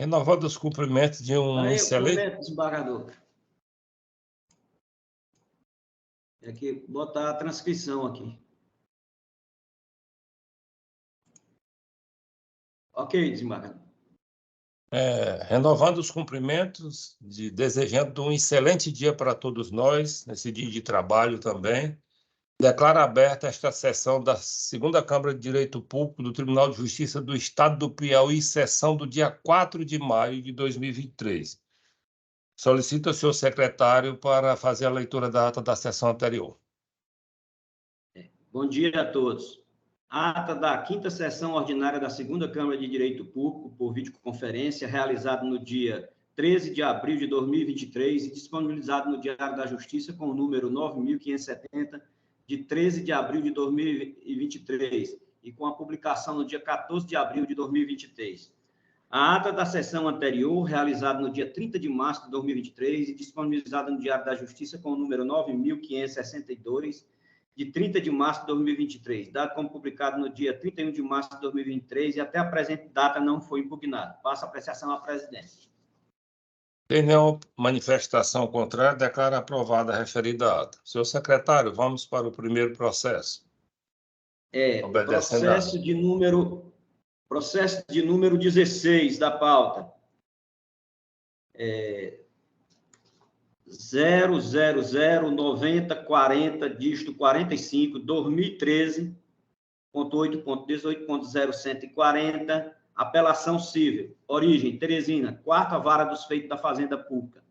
Renovando os cumprimentos de um excelente... Desembargador. É que botar a transcrição aqui. Ok, desembargador. Renovando os cumprimentos, desejando um excelente dia para todos nós, nesse dia de trabalho também. Declaro aberta esta sessão da Segunda Câmara de Direito Público do Tribunal de Justiça do Estado do Piauí, sessão do dia 4 de maio de 2023. Solicito ao senhor secretário para fazer a leitura da ata da sessão anterior. Bom dia a todos. A ata da 5ª sessão ordinária da Segunda Câmara de Direito Público, por videoconferência, realizada no dia 13 de abril de 2023 e disponibilizado no Diário da Justiça com o número 9.570, de 13 de abril de 2023, e com a publicação no dia 14 de abril de 2023. A ata da sessão anterior, realizada no dia 30 de março de 2023 e disponibilizada no Diário da Justiça com o número 9.562, de 30 de março de 2023, dado como publicado no dia 31 de março de 2023 e até a presente data não foi impugnado. Passo a apreciação à presidência. Sem nenhuma manifestação contrária, declaro aprovada a referida ata. Senhor secretário, vamos para o primeiro processo. Processo de número 16 da pauta. 0009040, dígito 45, 2013.8.18.0140, apelação civil. Origem, Teresina, 4ª Vara dos Feitos da Fazenda Pública.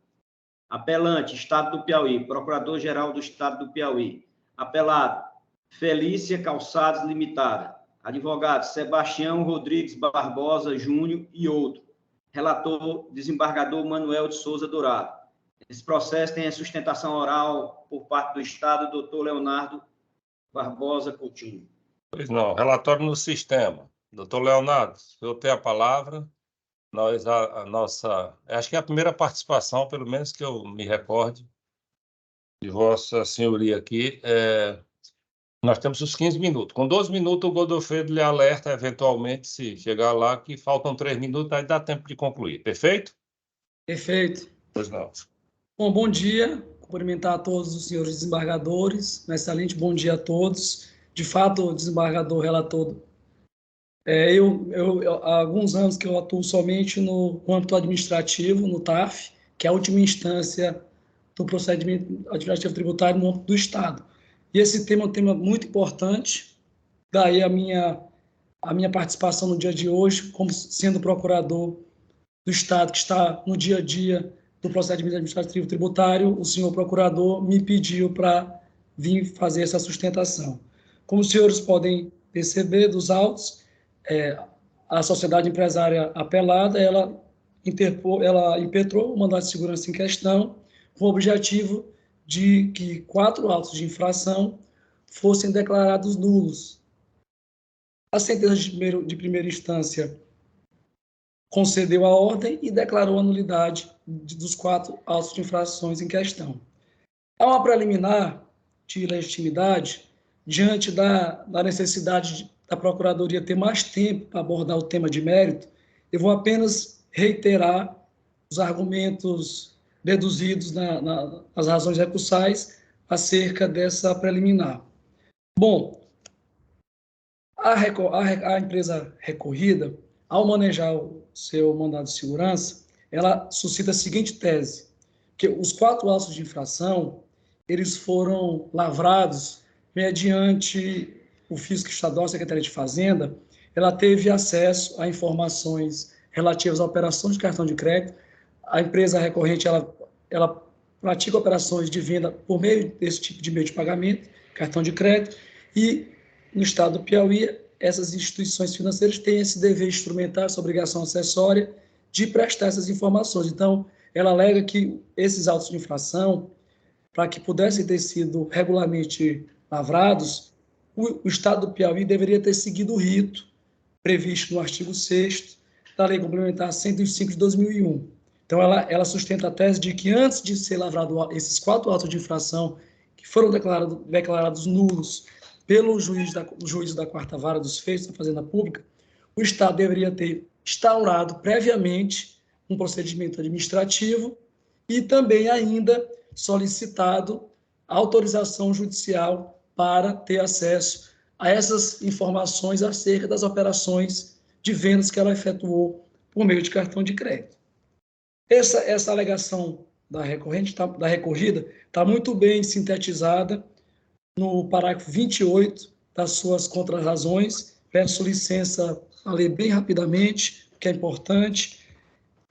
Apelante, Estado do Piauí, Procurador-Geral do Estado do Piauí. Apelado, Felícia Calçados Limitada. Advogado, Sebastião Rodrigues Barbosa Júnior e outro. Relator, desembargador Manuel de Souza Dourado. Esse processo tem a sustentação oral por parte do Estado, doutor Leonardo Barbosa Coutinho. Pois não, relatório no sistema. Doutor Leonardo, o senhor tem a palavra. Acho que é a primeira participação, pelo menos que eu me recorde, de Vossa Senhoria aqui. Nós temos os 15 minutos. Com 12 minutos, o Godofredo lhe alerta, eventualmente, se chegar lá, que faltam 3 minutos, aí dá tempo de concluir. Perfeito? Perfeito. Pois não. Bom dia. Cumprimentar a todos os senhores desembargadores. Um excelente bom dia a todos. De fato, o desembargador relator... há alguns anos que eu atuo somente no âmbito administrativo, no TAF, que é a última instância do procedimento administrativo tributário no âmbito do Estado. E esse tema é um tema muito importante, daí a minha participação no dia de hoje, como sendo procurador do Estado, que está no dia a dia do procedimento administrativo tributário, o senhor procurador me pediu para vir fazer essa sustentação. Como os senhores podem perceber dos autos, a sociedade empresária apelada, ela impetrou o mandado de segurança em questão com o objetivo de que 4 autos de infração fossem declarados nulos. A sentença de primeira instância concedeu a ordem e declarou a nulidade dos 4 autos de infrações em questão. Há uma preliminar de legitimidade diante da necessidade da Procuradoria ter mais tempo para abordar o tema de mérito. Eu vou apenas reiterar os argumentos deduzidos nas razões recursais acerca dessa preliminar. Bom, a empresa recorrida, ao manejar o seu mandado de segurança, ela suscita a seguinte tese, que os 4 autos de infração, eles foram lavrados mediante o Fisco Estadual, a Secretaria de Fazenda, ela teve acesso a informações relativas a operações de cartão de crédito. A empresa recorrente, ela pratica operações de venda por meio desse tipo de meio de pagamento, cartão de crédito, e no Estado do Piauí, essas instituições financeiras têm esse dever instrumental, essa obrigação acessória de prestar essas informações. Então, ela alega que esses autos de infração, para que pudessem ter sido regularmente lavrados, o Estado do Piauí deveria ter seguido o rito previsto no artigo 6º da Lei Complementar 105 de 2001. Então, ela sustenta a tese de que antes de ser lavrado esses 4 autos de infração que foram declarados nulos pelo juiz da 4ª Vara dos Feitos da Fazenda Pública, o Estado deveria ter instaurado previamente um procedimento administrativo e também ainda solicitado autorização judicial para ter acesso a essas informações acerca das operações de vendas que ela efetuou por meio de cartão de crédito. Essa alegação da recorrida está muito bem sintetizada no parágrafo 28 das suas contrarrazões. Peço licença a ler bem rapidamente, que é importante.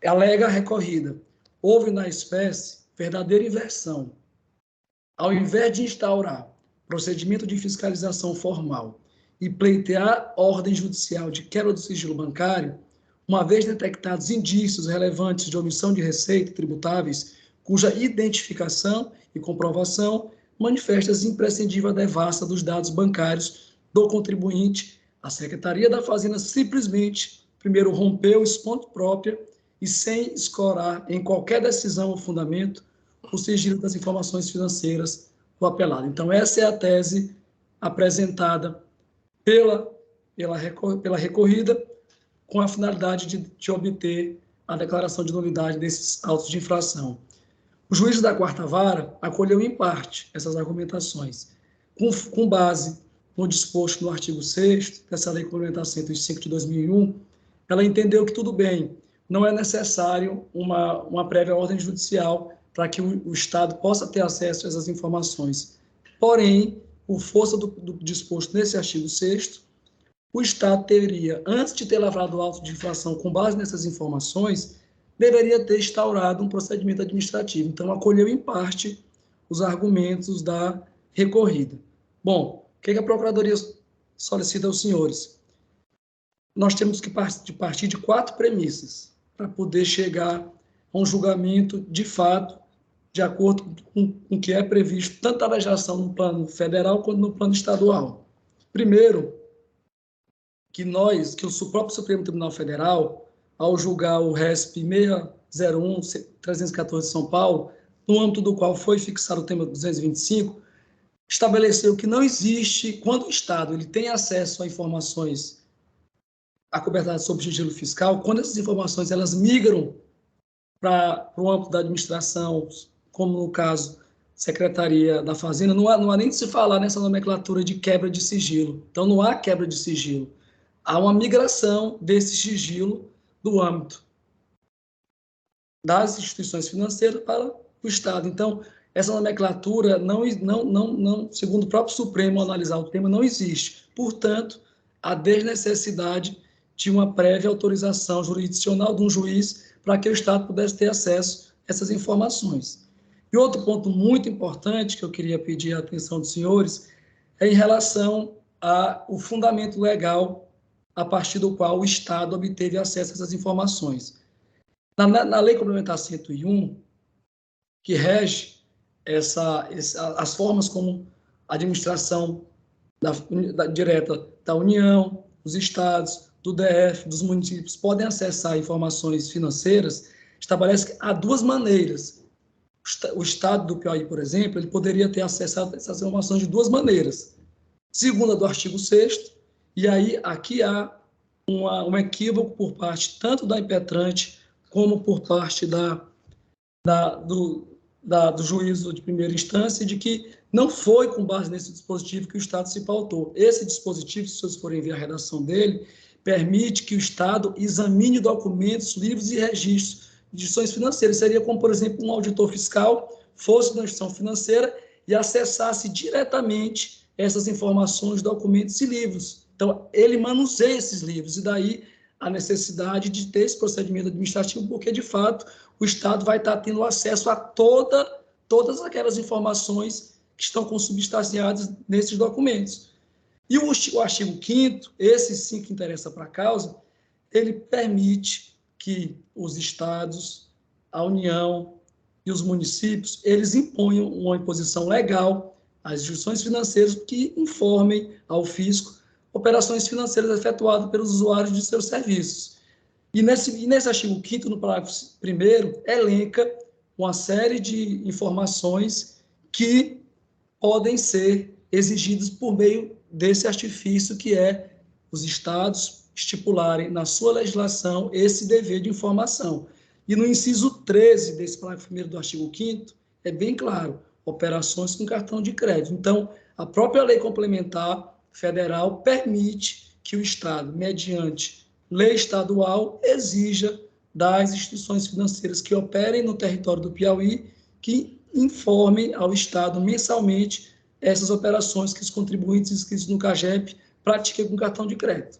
Alega a recorrida: houve na espécie verdadeira inversão. Ao invés de instaurar procedimento de fiscalização formal e pleitear ordem judicial de quebra do sigilo bancário, uma vez detectados indícios relevantes de omissão de receita tributáveis, cuja identificação e comprovação manifesta-se imprescindível a devassa dos dados bancários do contribuinte, a Secretaria da Fazenda simplesmente, primeiro, rompeu exponto própria e sem escorar em qualquer decisão ou fundamento o sigilo das informações financeiras do apelado. Então, essa é a tese apresentada pela recorrida, com a finalidade de obter a declaração de nulidade desses autos de infração. O juiz da quarta vara acolheu em parte essas argumentações, com base no disposto no artigo 6º dessa Lei Complementar 105 de 2001, ela entendeu que tudo bem, não é necessário uma prévia ordem judicial para que o Estado possa ter acesso a essas informações. Porém, por força do disposto nesse artigo 6º, o Estado teria, antes de ter lavrado o auto de infração com base nessas informações, deveria ter instaurado um procedimento administrativo. Então, acolheu em parte os argumentos da recorrida. Bom, o que a Procuradoria solicita aos senhores? Nós temos que partir de 4 premissas para poder chegar a um julgamento de fato, de acordo com o que é previsto tanto a legislação no plano federal quanto no plano estadual. Primeiro, que o próprio Supremo Tribunal Federal, ao julgar o RESP 601-314 de São Paulo, no âmbito do qual foi fixado o tema 225, estabeleceu que não existe, quando o Estado ele tem acesso a informações acobertadas sob sigilo fiscal, quando essas informações elas migram para o âmbito da administração, como no caso Secretaria da Fazenda, não há nem de se falar nessa nomenclatura de quebra de sigilo. Então, não há quebra de sigilo. Há uma migração desse sigilo do âmbito das instituições financeiras para o Estado. Então, essa nomenclatura, segundo o próprio Supremo, ao analisar o tema, não existe. Portanto, a desnecessidade de uma prévia autorização jurisdicional de um juiz para que o Estado pudesse ter acesso a essas informações. E outro ponto muito importante que eu queria pedir a atenção dos senhores é em relação ao fundamento legal a partir do qual o Estado obteve acesso a essas informações. Na Lei Complementar 101, que rege as formas como a administração direta da União, dos estados, do DF, dos municípios podem acessar informações financeiras, estabelece que há 2 maneiras. O Estado do Piauí, por exemplo, ele poderia ter acesso a essas informações de 2 maneiras. Segundo a do artigo 6º, e aí aqui há um equívoco por parte tanto da impetrante como por parte do juízo de primeira instância, de que não foi com base nesse dispositivo que o Estado se pautou. Esse dispositivo, se vocês forem ver a redação dele, permite que o Estado examine documentos, livros e registros de instituições financeiras. Seria como, por exemplo, um auditor fiscal fosse na instituição financeira e acessasse diretamente essas informações, documentos e livros. Então, ele manuseia esses livros, e daí a necessidade de ter esse procedimento administrativo, porque, de fato, o Estado vai estar tendo acesso a todas aquelas informações que estão consubstanciadas nesses documentos. E o artigo 5º, esse sim que interessa para a causa, ele permite que os estados, a União e os municípios, eles imponham uma imposição legal às instituições financeiras que informem ao fisco operações financeiras efetuadas pelos usuários de seus serviços. E nesse artigo 5º, no parágrafo 1º, elenca uma série de informações que podem ser exigidas por meio desse artifício que é os estados estipularem na sua legislação esse dever de informação. E no inciso 13 desse parágrafo 1º do artigo 5º, é bem claro, operações com cartão de crédito. Então, a própria lei complementar federal permite que o Estado, mediante lei estadual, exija das instituições financeiras que operem no território do Piauí que informem ao Estado mensalmente essas operações que os contribuintes inscritos no CAGEP pratiquem com cartão de crédito.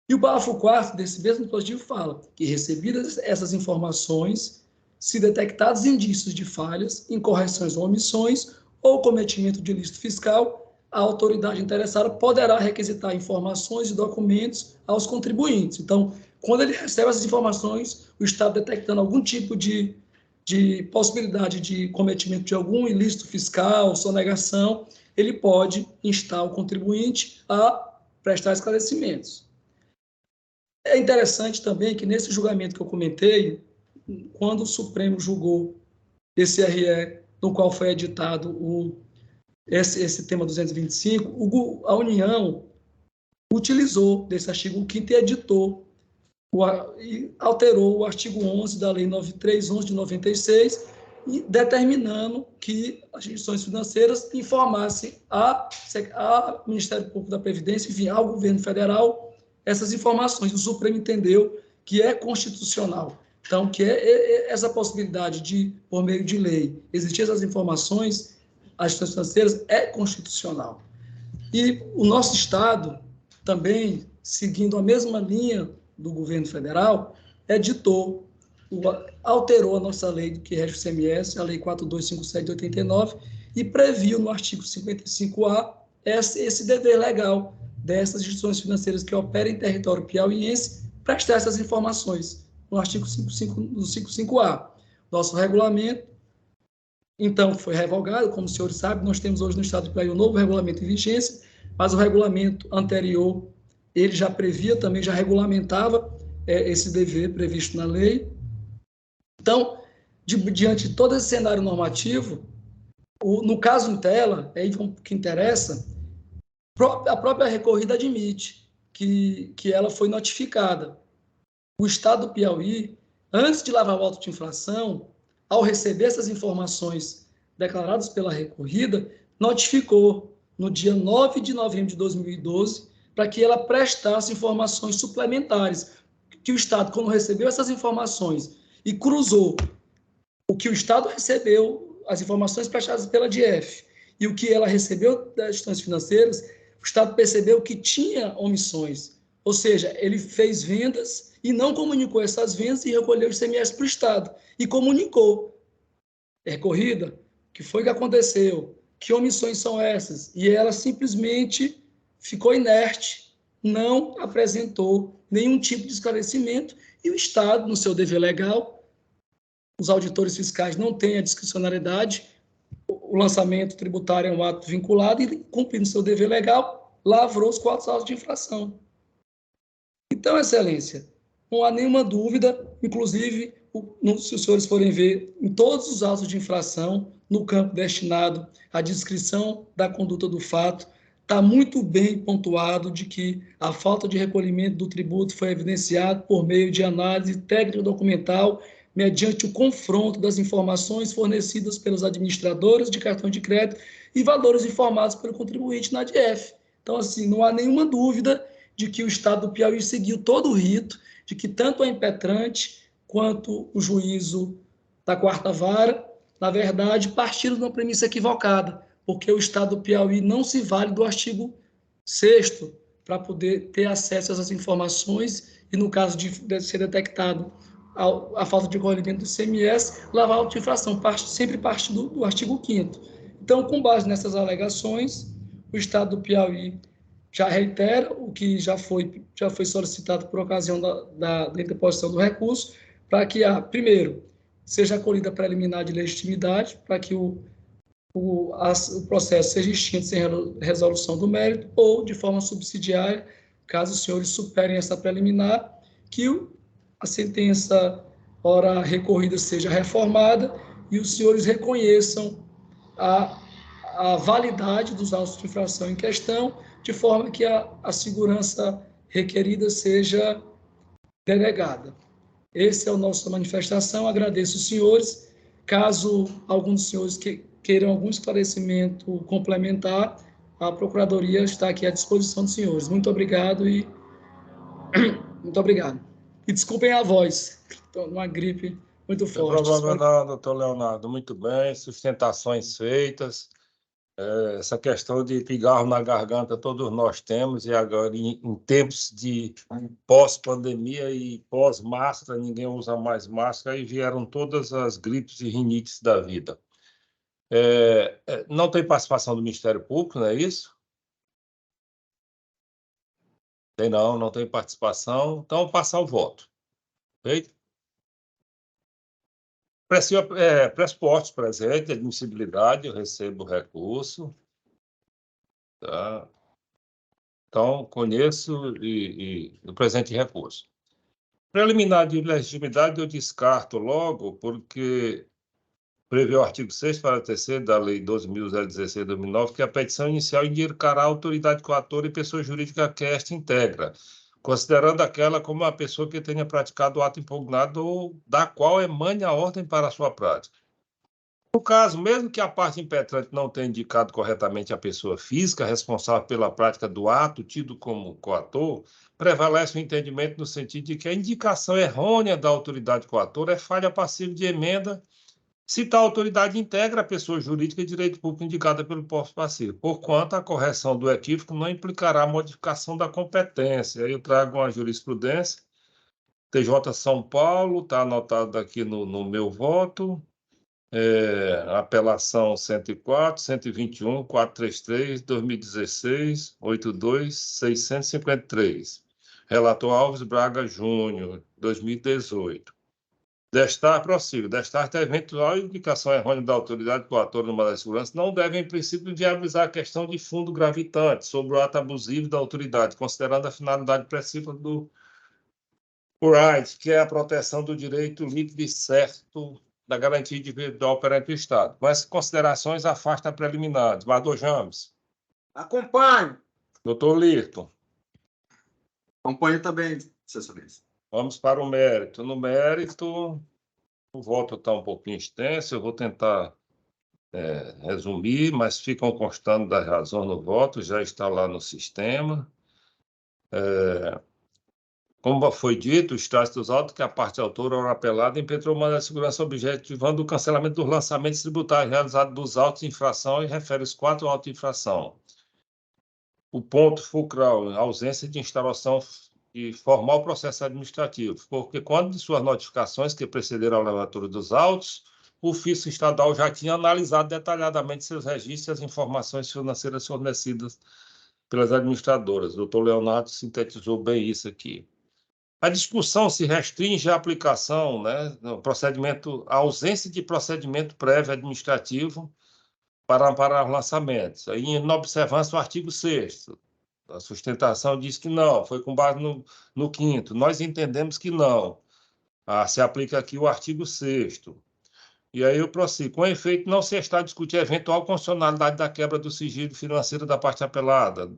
E o parágrafo 4º desse mesmo dispositivo fala que, recebidas essas informações, se detectados indícios de falhas, incorreções ou omissões ou cometimento de ilícito fiscal, a autoridade interessada poderá requisitar informações e documentos aos contribuintes. Então, quando ele recebe essas informações, o Estado detectando algum tipo de possibilidade de cometimento de algum ilícito fiscal, sonegação, ele pode instar o contribuinte a prestar esclarecimentos. É interessante também que nesse julgamento que eu comentei, quando o Supremo julgou esse RE, no qual foi editado esse tema 225, a União utilizou desse artigo 5º e editou, e alterou o artigo 11 da Lei 9311 de 96, determinando que as instituições financeiras informassem ao Ministério Público da Previdência, enfim, ao governo federal, essas informações. O Supremo entendeu que é constitucional. Então, que essa possibilidade de, por meio de lei, existir essas informações às instituições financeiras é constitucional. E o nosso Estado, também, seguindo a mesma linha do governo federal, alterou a nossa lei que rege o ICMS, a Lei 4257 de 89, e previu no artigo 55A esse dever legal dessas instituições financeiras que operam em território piauiense prestar essas informações, no artigo 55A. Nosso regulamento, então, foi revogado, como os senhores sabem, nós temos hoje no Estado do Piauí um novo regulamento em vigência, mas o regulamento anterior, ele já previa também, já regulamentava esse dever previsto na lei. Então, diante de todo esse cenário normativo, no caso em tela, é o que interessa, a própria recorrida admite que ela foi notificada. O Estado do Piauí, antes de lavar o auto de infração, ao receber essas informações declaradas pela recorrida, notificou no dia 9 de novembro de 2012 para que ela prestasse informações suplementares, que o Estado, quando recebeu essas informações e cruzou o que o Estado recebeu, as informações prestadas pela DF, e o que ela recebeu das instituições financeiras, o Estado percebeu que tinha omissões, ou seja, ele fez vendas e não comunicou essas vendas e recolheu o ICMS para o Estado, e comunicou. Recorrida, que foi que aconteceu? Que omissões são essas? E ela simplesmente ficou inerte, não apresentou nenhum tipo de esclarecimento, e o Estado, no seu dever legal, os auditores fiscais não têm a discricionariedade, o lançamento tributário é um ato vinculado, e cumprindo seu dever legal, lavrou os 4 autos de infração. Então, Excelência, não há nenhuma dúvida, inclusive, se os senhores forem ver, em todos os autos de infração, no campo destinado à descrição da conduta do fato, está muito bem pontuado de que a falta de recolhimento do tributo foi evidenciada por meio de análise técnica documental, mediante o confronto das informações fornecidas pelos administradores de cartão de crédito e valores informados pelo contribuinte na DF. Então, assim, não há nenhuma dúvida de que o Estado do Piauí seguiu todo o rito, de que tanto a impetrante quanto o juízo da 4ª Vara, na verdade, partiram de uma premissa equivocada, porque o Estado do Piauí não se vale do artigo 6º para poder ter acesso a essas informações e, no caso de ser detectado a falta de recolhimento do ICMS, lavar a auto-infração, sempre parte do artigo 5º. Então, com base nessas alegações, o Estado do Piauí já reitera o que já foi solicitado por ocasião da interposição do recurso, para que, primeiro, seja acolhida a preliminar de legitimidade, para que o processo seja extinto sem resolução do mérito, ou, de forma subsidiária, caso os senhores superem essa preliminar, que a sentença, ora recorrida, seja reformada e os senhores reconheçam a validade dos autos de infração em questão, de forma que a segurança requerida seja denegada. Essa é a nossa manifestação. Agradeço os senhores. Caso algum dos senhores queiram algum esclarecimento complementar, a Procuradoria está aqui à disposição dos senhores. Muito obrigado e muito obrigado. E desculpem a voz, estou numa gripe muito Não tem forte. problema não, doutor Leonardo. Muito bem, sustentações feitas. Essa questão de pigarro na garganta todos nós temos, e agora, em tempos de pós-pandemia e pós-máscara, ninguém usa mais máscara, e vieram todas as gripes e rinites da vida. Não tem participação do Ministério Público, não é isso? Não tem participação. Então, passar o voto. Feito? Pressupostos presentes, admissibilidade, eu recebo o recurso. Tá? Então, conheço o presente recurso. Preliminar de legitimidade eu descarto logo, porque prevê o artigo 6º, parágrafo 3º da Lei 12.016 de 2009, que a petição inicial indicará a autoridade coatora e pessoa jurídica que esta integra, considerando aquela como uma pessoa que tenha praticado o ato impugnado ou da qual emane a ordem para a sua prática. No caso, mesmo que a parte impetrante não tenha indicado corretamente a pessoa física responsável pela prática do ato tido como coator, prevalece o entendimento no sentido de que a indicação errônea da autoridade coatora é falha passível de emenda se tal autoridade integra a pessoa jurídica de direito público indicada pelo posto passivo, porquanto a correção do equívoco não implicará a modificação da competência. Aí eu trago uma jurisprudência, TJ São Paulo, está anotado aqui no meu voto, apelação 104, 121, 433, 2016, 82, 653. Relator Alves Braga Júnior, 2018. Prossigo. Destaque a eventual indicação errônea da autoridade coatora no mandado de segurança não deve, em princípio, viabilizar a questão de fundo gravitante sobre o ato abusivo da autoridade, considerando a finalidade precisa do right, que é a proteção do direito líquido e certo da garantia individual perante o Estado. Com essas considerações, afasta preliminares. Bador James. Acompanho. Doutor Lirton. Acompanho também, assessoria. Vamos para o mérito. No mérito, o voto está um pouquinho extenso, eu vou tentar resumir, mas ficam constando das razões no voto, já está lá no sistema. Como foi dito, os tratos dos autos que a parte autora ou apelada impetrou o mandado de segurança objetivando o cancelamento dos lançamentos tributários realizados dos autos de infração e refere os 4 autos de infração. O ponto fulcral, a ausência de instauração de formal processo administrativo, porque quando de suas notificações que precederam a levatura dos autos, o fisco estadual já tinha analisado detalhadamente seus registros e as informações financeiras fornecidas pelas administradoras. O doutor Leonardo sintetizou bem isso aqui. A discussão se restringe à aplicação, no procedimento, à ausência de procedimento prévio administrativo para amparar os lançamentos. Aí, em observância do artigo 6º, a sustentação diz que não, foi com base no 5º. Nós entendemos que não. Se aplica aqui o artigo 6º. E aí eu prossigo. Com efeito, não se está discutindo a eventual constitucionalidade da quebra do sigilo financeiro da parte apelada,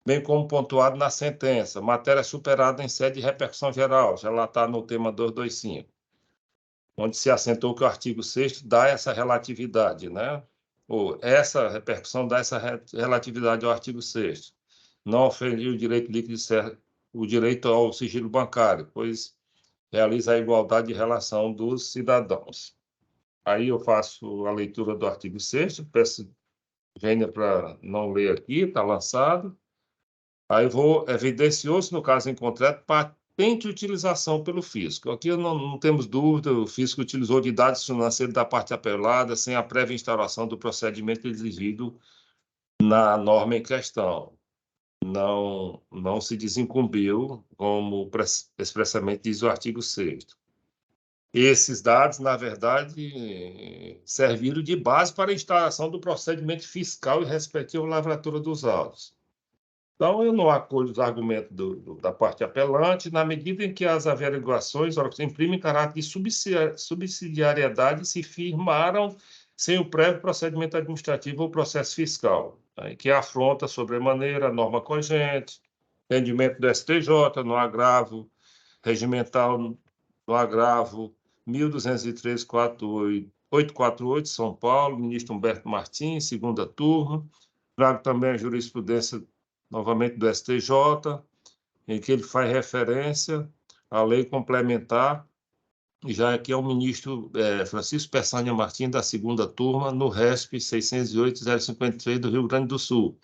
bem como pontuado na sentença. Matéria superada em sede de repercussão geral, já lá está no tema 225, onde se assentou que o artigo 6º dá essa relatividade, ou essa repercussão dá essa relatividade ao artigo 6º. Não oferiu o direito líquido o direito ao sigilo bancário, pois realiza a igualdade de relação dos cidadãos. Aí eu faço a leitura do artigo 6º, peço Gênia para não ler aqui, está lançado. Aí evidenciou-se, no caso em concreto, patente utilização pelo fisco. Aqui não temos dúvida, o fisco utilizou de dados financeiros da parte apelada sem a prévia instauração do procedimento exigido na norma em questão. Não se desincumbiu, como expressamente diz o artigo 6º. Esses dados, na verdade, serviram de base para a instauração do procedimento fiscal e respectiva lavratura dos autos. Então, eu não acolho os argumentos da parte apelante, na medida em que as averiguações imprimem caráter de subsidiariedade se firmaram sem o prévio procedimento administrativo ou processo fiscal, que afronta sobremaneira a norma cogente, entendimento do STJ no agravo regimental No agravo 1203.848, São Paulo, ministro Humberto Martins, segunda turma. Trago também a jurisprudência, novamente, do STJ, em que ele faz referência à lei complementar, já que é o ministro Francisco Peçanha Martins, da segunda turma, no RESP 608.053 do Rio Grande do Sul.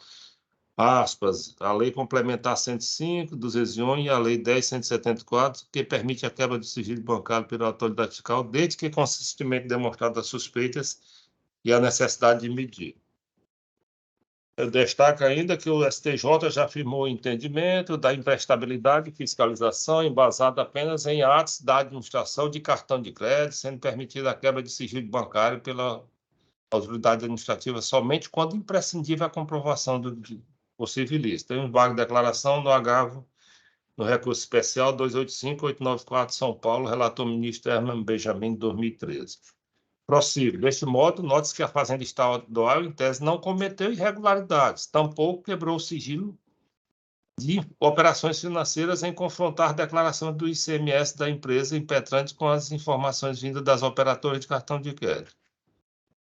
Aspas, a lei complementar 105 dos Exione e a lei 10.174, que permite a quebra do sigilo bancário pela autoridade fiscal, desde que consistentemente demonstradas as suspeitas e a necessidade de medir. Eu destaco ainda que o STJ já afirmou o entendimento da imprestabilidade de fiscalização embasada apenas em atos da administração de cartão de crédito, sendo permitida a quebra de sigilo bancário pela autoridade administrativa somente quando imprescindível a comprovação do possível ilícito. Tem um vago de declaração no agravo no recurso especial 285.894, São Paulo, relator ministro Herman Benjamin, de 2013. Prossigo. Deste modo, note-se que a Fazenda Estadual, em tese, não cometeu irregularidades, tampouco quebrou o sigilo de operações financeiras em confrontar a declaração do ICMS da empresa impetrante com as informações vindas das operadoras de cartão de crédito.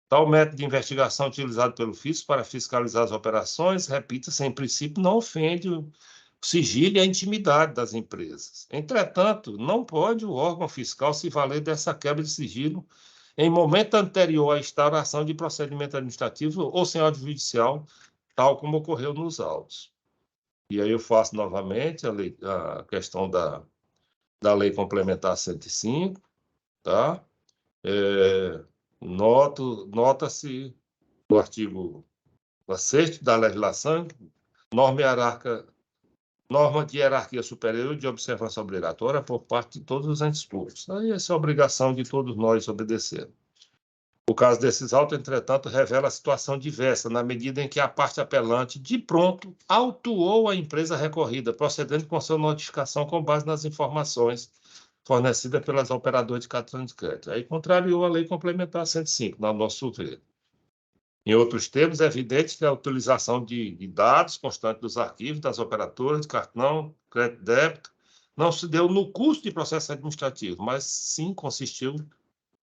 Tal método de investigação utilizado pelo fisco para fiscalizar as operações, repita-se, em princípio, não ofende o sigilo e a intimidade das empresas. Entretanto, não pode o órgão fiscal se valer dessa quebra de sigilo em momento anterior à instauração de procedimento administrativo ou sem ordem judicial, tal como ocorreu nos autos. E aí eu faço novamente a questão da Lei Complementar 105, tá? Nota-se no artigo 6º da legislação, norma de hierarquia superior de observância obrigatória por parte de todos os entes públicos. Aí essa é a obrigação de todos nós obedecer. O caso desses autos, entretanto, revela a situação diversa, na medida em que a parte apelante, de pronto, autuou a empresa recorrida, procedendo com sua notificação com base nas informações fornecidas pelas operadoras de cartão de crédito. Aí contrariou a Lei Complementar 105, no nosso ver. Em outros termos, é evidente que a utilização de dados constantes dos arquivos das operadoras de cartão, crédito e débito não se deu no curso de processo administrativo, mas sim consistiu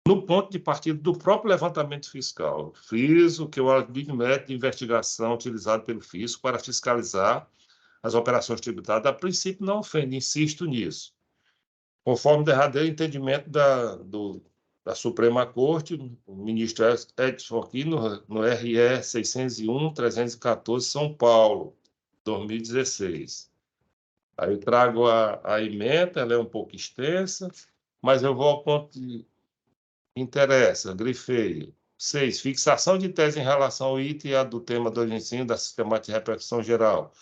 no ponto de partida do próprio levantamento fiscal. Friso que o método de investigação utilizado pelo fisco para fiscalizar as operações tributárias, a princípio, não ofende, insisto nisso. Conforme o derradeiro entendimento da Suprema Corte, o ministro Edson Fachin, no RE 601.314, São Paulo, 2016. Aí eu trago a emenda, ela é um pouco extensa, mas eu vou ao ponto que interessa, grifei. 6. Fixação de tese em relação ao item A do tema do ensino da sistemática de repercussão geral.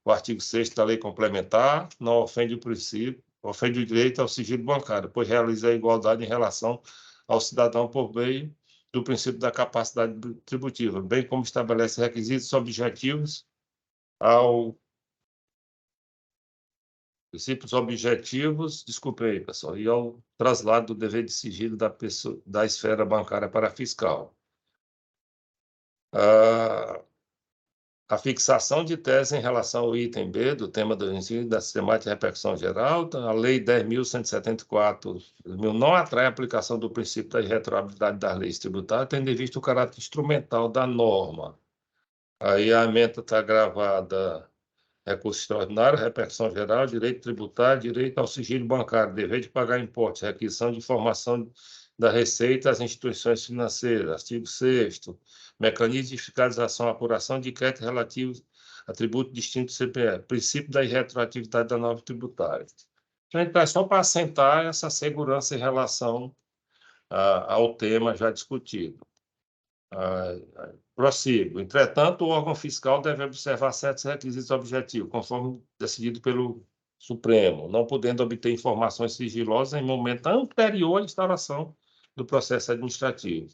O artigo 6º da Lei Complementar não ofende o princípio, ofende o direito ao sigilo bancário, pois realiza a igualdade em relação ao cidadão por meio do princípio da capacidade tributiva, bem como estabelece requisitos objetivos desculpe aí, pessoal, e ao traslado do dever de sigilo da esfera bancária para a fiscal. A fixação de tese em relação ao item B do tema do ensino da sistemática de repercussão geral, a Lei 10.174 não atrai a aplicação do princípio da irretroatividade das leis tributárias, tendo em vista o caráter instrumental da norma. Aí a emenda está gravada: recurso extraordinário, repercussão geral, direito tributário, direito ao sigilo bancário, dever de pagar impostos, requisição de informação da receita às instituições financeiras. Artigo 6º, mecanismo de fiscalização, apuração de crédito relativos a tributo distinto do CPF, princípio da irretroatividade da norma tributária. Então, é só para assentar essa segurança em relação ao tema já discutido. Prossigo. Entretanto, o órgão fiscal deve observar certos requisitos objetivos, conforme decidido pelo Supremo, não podendo obter informações sigilosas em momento anterior à instauração do processo administrativo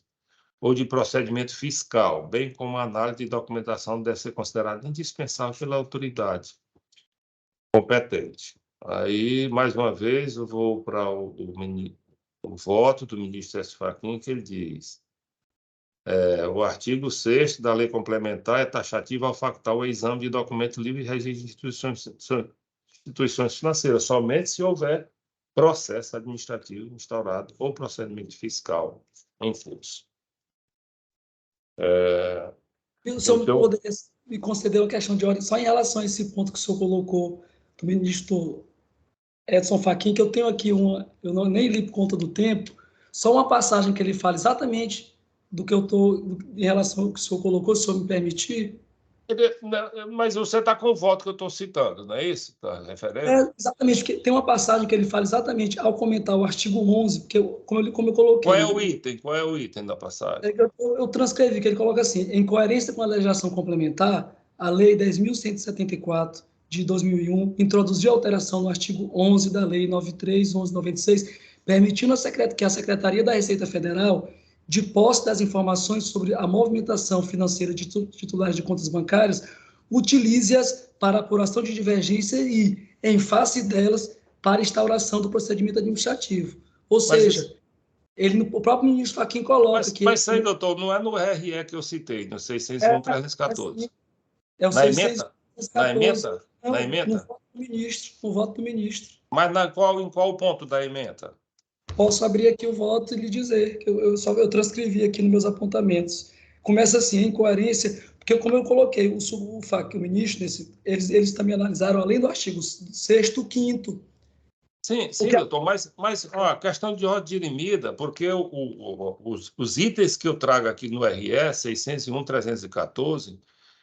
ou de procedimento fiscal, bem como a análise de documentação deve ser considerada indispensável pela autoridade competente. Aí, mais uma vez, eu vou para o voto do ministro Edson Fachin, que ele diz: o artigo 6º da Lei Complementar é taxativo ao factar o exame de documento livre e registro de instituições financeiras, somente se houver processo administrativo instaurado ou procedimento fiscal em curso. E o senhor Então, poderia me conceder uma questão de ordem só em relação a esse ponto que o senhor colocou do ministro Edson Fachin, que eu tenho aqui eu não, nem li por conta do tempo, só uma passagem que ele fala exatamente do que eu estou, em relação ao que o senhor colocou, se o senhor me permitir. mas você está com o voto que eu estou citando, não é isso? Está referendo? Exatamente, porque tem uma passagem que ele fala exatamente ao comentar o artigo 11, porque como eu coloquei. Qual é o item? Qual é o item da passagem? Eu transcrevi, que ele coloca assim, em coerência com a legislação complementar, a Lei 10.174 de 2001 introduziu alteração no artigo 11 da Lei 93.1196, permitindo que a Secretaria da Receita Federal, de posse das informações sobre a movimentação financeira de titulares de contas bancárias, utilize-as para apuração de divergência e, em face delas, para instauração do procedimento administrativo. Ou seja, o próprio ministro Fachin coloca que... Mas isso aí, doutor, não é no RE que eu citei, no 601.314. É o Na emenda? 614. Na emenda? Não, Na emenda? no voto do ministro. Mas em qual ponto da emenda? Posso abrir aqui o voto e lhe dizer, que eu transcrevi aqui nos meus apontamentos. Começa assim, em coerência, porque como eu coloquei, o ministro, eles também analisaram, além do artigo 6º, 5º. Sim, doutor, mas ó, questão de ordem dirimida, porque os itens que eu trago aqui no RE, 601.314,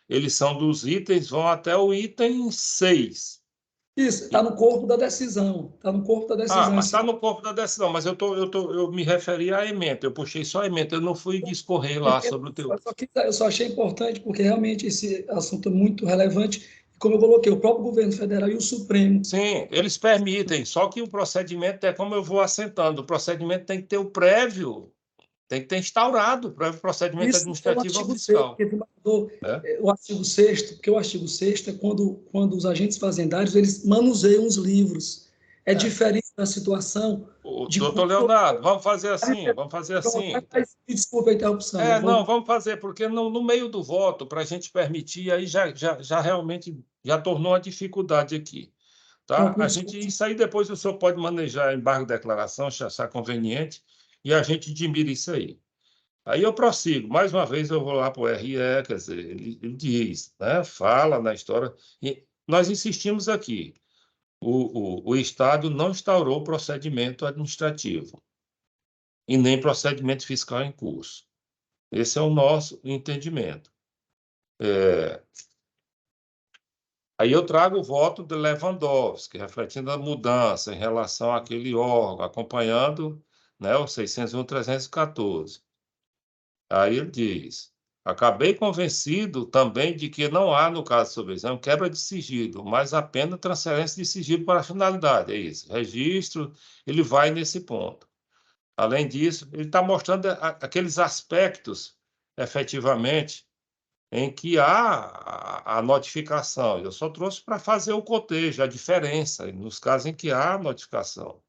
eles são dos itens, vão até o item 6. Isso, está no corpo da decisão. Está no corpo da decisão. Mas está no corpo da decisão, mas eu me referi à ementa, eu puxei só a ementa, eu não fui discorrer lá sobre o teu... Eu só achei importante, porque realmente esse assunto é muito relevante, como eu coloquei, o próprio governo federal e o Supremo. Sim, eles permitem, só que o procedimento é como eu vou assentando, o procedimento tem que ter o prévio, tem que ter instaurado o prévio procedimento administrativo ou fiscal. O artigo 6º, porque o artigo 6º é quando os agentes fazendários eles manuseiam os livros. É diferente da situação... Doutor Leonardo, vamos fazer assim. Desculpa a interrupção. Não, vamos fazer, porque no meio do voto, para a gente permitir, aí já realmente já tornou uma dificuldade aqui. Tá? Isso aí depois o senhor pode manejar embargo de declaração, se achar conveniente, e a gente admira isso aí. Aí eu prossigo, mais uma vez eu vou lá para o RE, quer dizer, ele diz, né, fala na história, e nós insistimos aqui, o Estado não instaurou procedimento administrativo e nem procedimento fiscal em curso. Esse é o nosso entendimento. Aí eu trago o voto de Lewandowski, refletindo a mudança em relação àquele órgão, acompanhando, né, o 601.314. Aí ele diz: acabei convencido também de que não há, no caso de subexame, quebra de sigilo, mas apenas transferência de sigilo para a finalidade. É isso. Registro, ele vai nesse ponto. Além disso, ele está mostrando aqueles aspectos, efetivamente, em que há a notificação. Eu só trouxe para fazer o cotejo, a diferença, nos casos em que há notificação.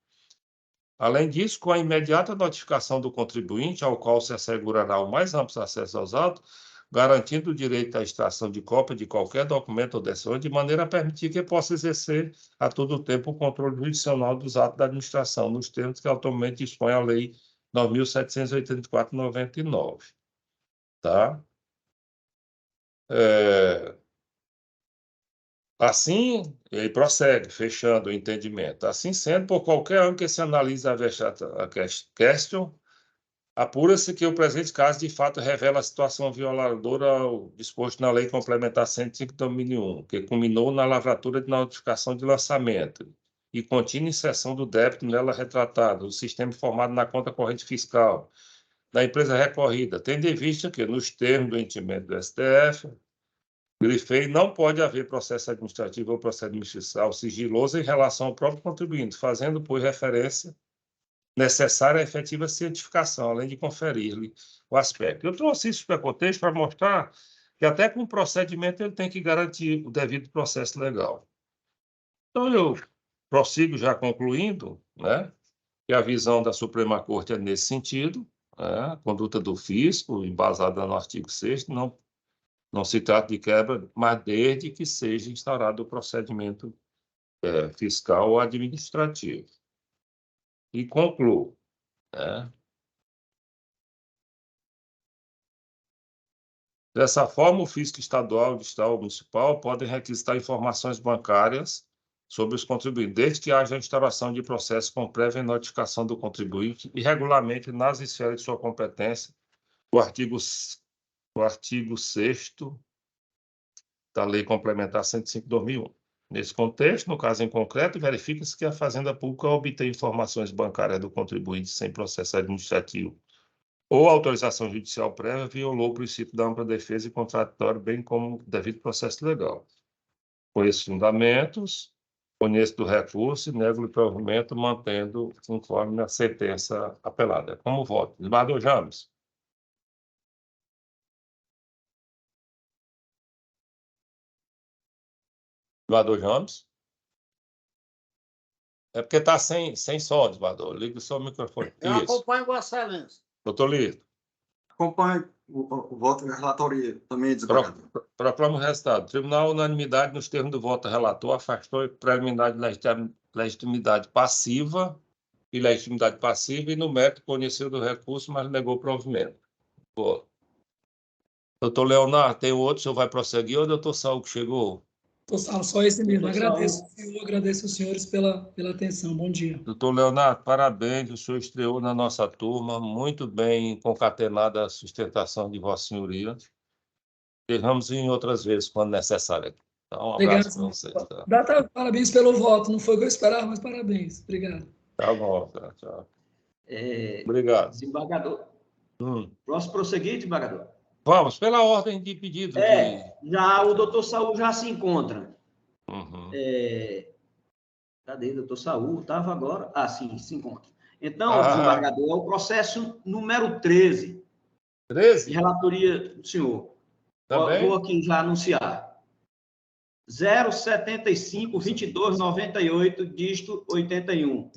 Além disso, com a imediata notificação do contribuinte, ao qual se assegurará o mais amplo acesso aos autos, garantindo o direito à extração de cópia de qualquer documento ou decisão, de maneira a permitir que possa exercer a todo tempo o controle jurisdicional dos atos da administração, nos termos que atualmente dispõe a Lei 9.784/99. Tá? Assim, ele prossegue, fechando o entendimento. Assim sendo, por qualquer ano que se analise a question, apura-se que o presente caso, de fato, revela a situação violadora ao disposto na Lei Complementar 105 de 2001, que culminou na lavratura de notificação de lançamento e contínua inserção do débito nela retratado, o sistema formado na conta corrente fiscal da empresa recorrida, tendo em vista que, nos termos do entendimento do STF, grifei, não pode haver processo administrativo ou procedimento fiscal sigiloso em relação ao próprio contribuinte, fazendo, por referência, necessária a efetiva cientificação, além de conferir-lhe o aspecto. Eu trouxe isso para o contexto para mostrar que até com o procedimento ele tem que garantir o devido processo legal. Então, eu prossigo já concluindo, né, que a visão da Suprema Corte é nesse sentido, né, a conduta do fisco, embasada no artigo 6º, não se trata de quebra, mas desde que seja instaurado o procedimento fiscal ou administrativo. E concluo, né? Dessa forma, o fisco estadual e distrital municipal podem requisitar informações bancárias sobre os contribuintes, desde que haja a instauração de processo com prévia notificação do contribuinte e regulamente nas esferas de sua competência, o artigo 6º da Lei Complementar 105/2001. Nesse contexto, no caso em concreto, verifica-se que a Fazenda Pública obtém informações bancárias do contribuinte sem processo administrativo ou autorização judicial prévia, violou o princípio da ampla defesa e contraditório, bem como o devido processo legal. Conheço fundamentos, conheço do recurso e nego o provimento, mantendo conforme a sentença apelada. Como voto? Desembargador James. Desembargador James? É porque está sem som, desembargador. Liga o seu microfone. Eu acompanho Vossa Excelência. Doutor Lito. Acompanho o voto da relatoria também, desembargador. Proclamo o resultado. Tribunal, unanimidade nos termos do voto do relator, afastou a preliminar de legitimidade passiva e no mérito conheceu do recurso, mas negou o provimento. Boa. Doutor Leonardo, tem outro, o senhor vai prosseguir ou o doutor Saul que chegou? Só esse mesmo. Doutor Agradeço os senhores pela atenção. Bom dia. Doutor Leonardo, parabéns, o senhor estreou na nossa turma, muito bem concatenada a sustentação de Vossa Senhoria. Teremos em outras vezes, quando necessário. Então, um abraço para vocês. Tá? Parabéns pelo voto. Não foi o que eu esperava, mas parabéns. Obrigado. Tá bom, tá, tchau. Obrigado. Desembargador. Posso prosseguir, desembargador? Vamos, pela ordem de pedido. Já o doutor Saul já se encontra. Uhum. Cadê o doutor Saul? Estava agora. Sim, se encontra. Então, desembargador, é o processo número 13. 13? De relatoria do senhor. Também? Vou aqui já anunciar. 075-2298, dígito 81.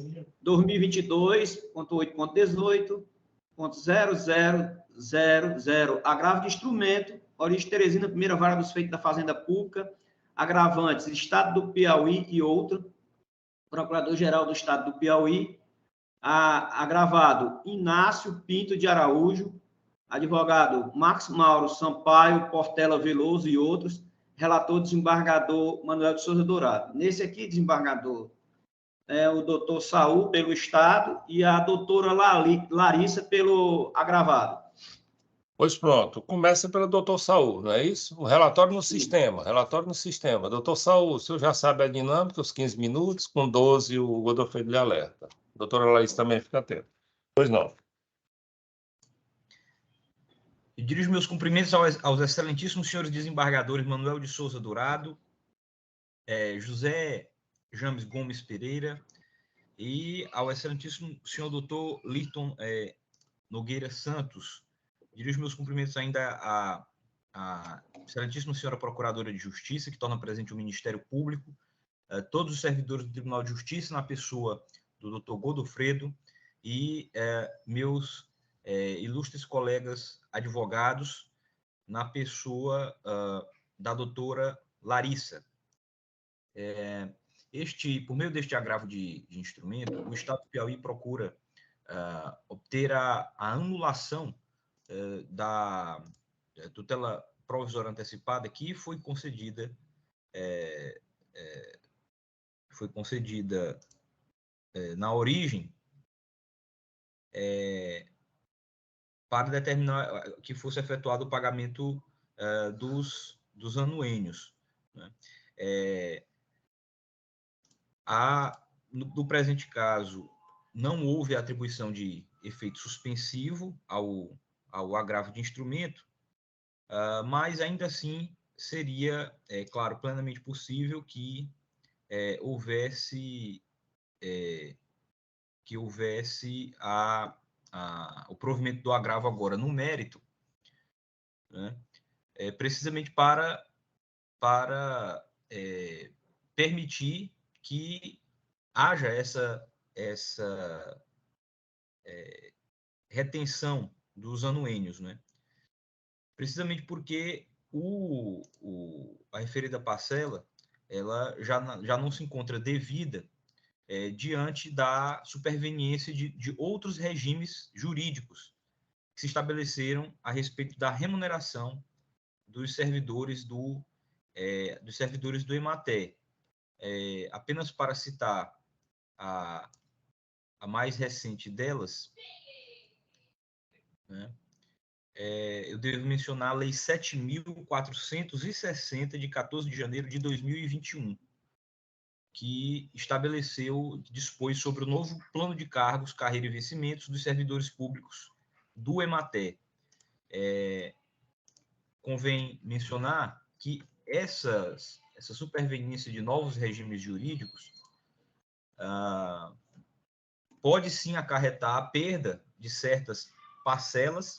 2022.8.18.0000. Agravo de instrumento, origem Teresina, primeira vara dos feitos da Fazenda Pública. Agravantes, Estado do Piauí e outra. Procurador-Geral do Estado do Piauí. Agravado, Inácio Pinto de Araújo. Advogado Max Mauro Sampaio, Portela Veloso e outros. Relator, desembargador Manuel de Souza Dourado. Nesse aqui, desembargador, é o doutor Saul, pelo Estado, e a doutora Larissa, pelo agravado. Pois pronto, começa pelo doutor Saul, não é isso? O relatório no sistema, Doutor Saul, o senhor já sabe a dinâmica, os 15 minutos, com 12 o Godofredo lhe alerta. Doutora Larissa também fica atenta. Pois não. Eu dirijo meus cumprimentos aos excelentíssimos senhores desembargadores Manuel de Souza Dourado, José James Gomes Pereira e ao excelentíssimo senhor doutor Lirton Nogueira Santos. Dirijo meus cumprimentos ainda à excelentíssima senhora Procuradora de Justiça, que torna presente o Ministério Público, todos os servidores do Tribunal de Justiça, na pessoa do doutor Godofredo, e meus ilustres colegas advogados, na pessoa da doutora Larissa. Por meio deste agravo de instrumento, o Estado do Piauí procura obter a anulação da tutela provisória antecipada que foi concedida na origem para determinar que fosse efetuado o pagamento dos anuênios, né? No presente caso, não houve atribuição de efeito suspensivo ao agravo de instrumento, mas ainda assim seria, claro, plenamente possível que houvesse o provimento do agravo agora no mérito, né? Precisamente para permitir que haja essa retenção dos anuênios, né? Precisamente porque a referida parcela ela já não se encontra devida diante da superveniência de outros regimes jurídicos que se estabeleceram a respeito da remuneração dos servidores do EMATER. Apenas para citar a mais recente delas, né, eu devo mencionar a Lei 7.460, de 14 de janeiro de 2021, que dispôs sobre o novo plano de cargos, carreira e vencimentos dos servidores públicos do EMATER. Convém mencionar que essa superveniência de novos regimes jurídicos pode sim acarretar a perda de certas parcelas,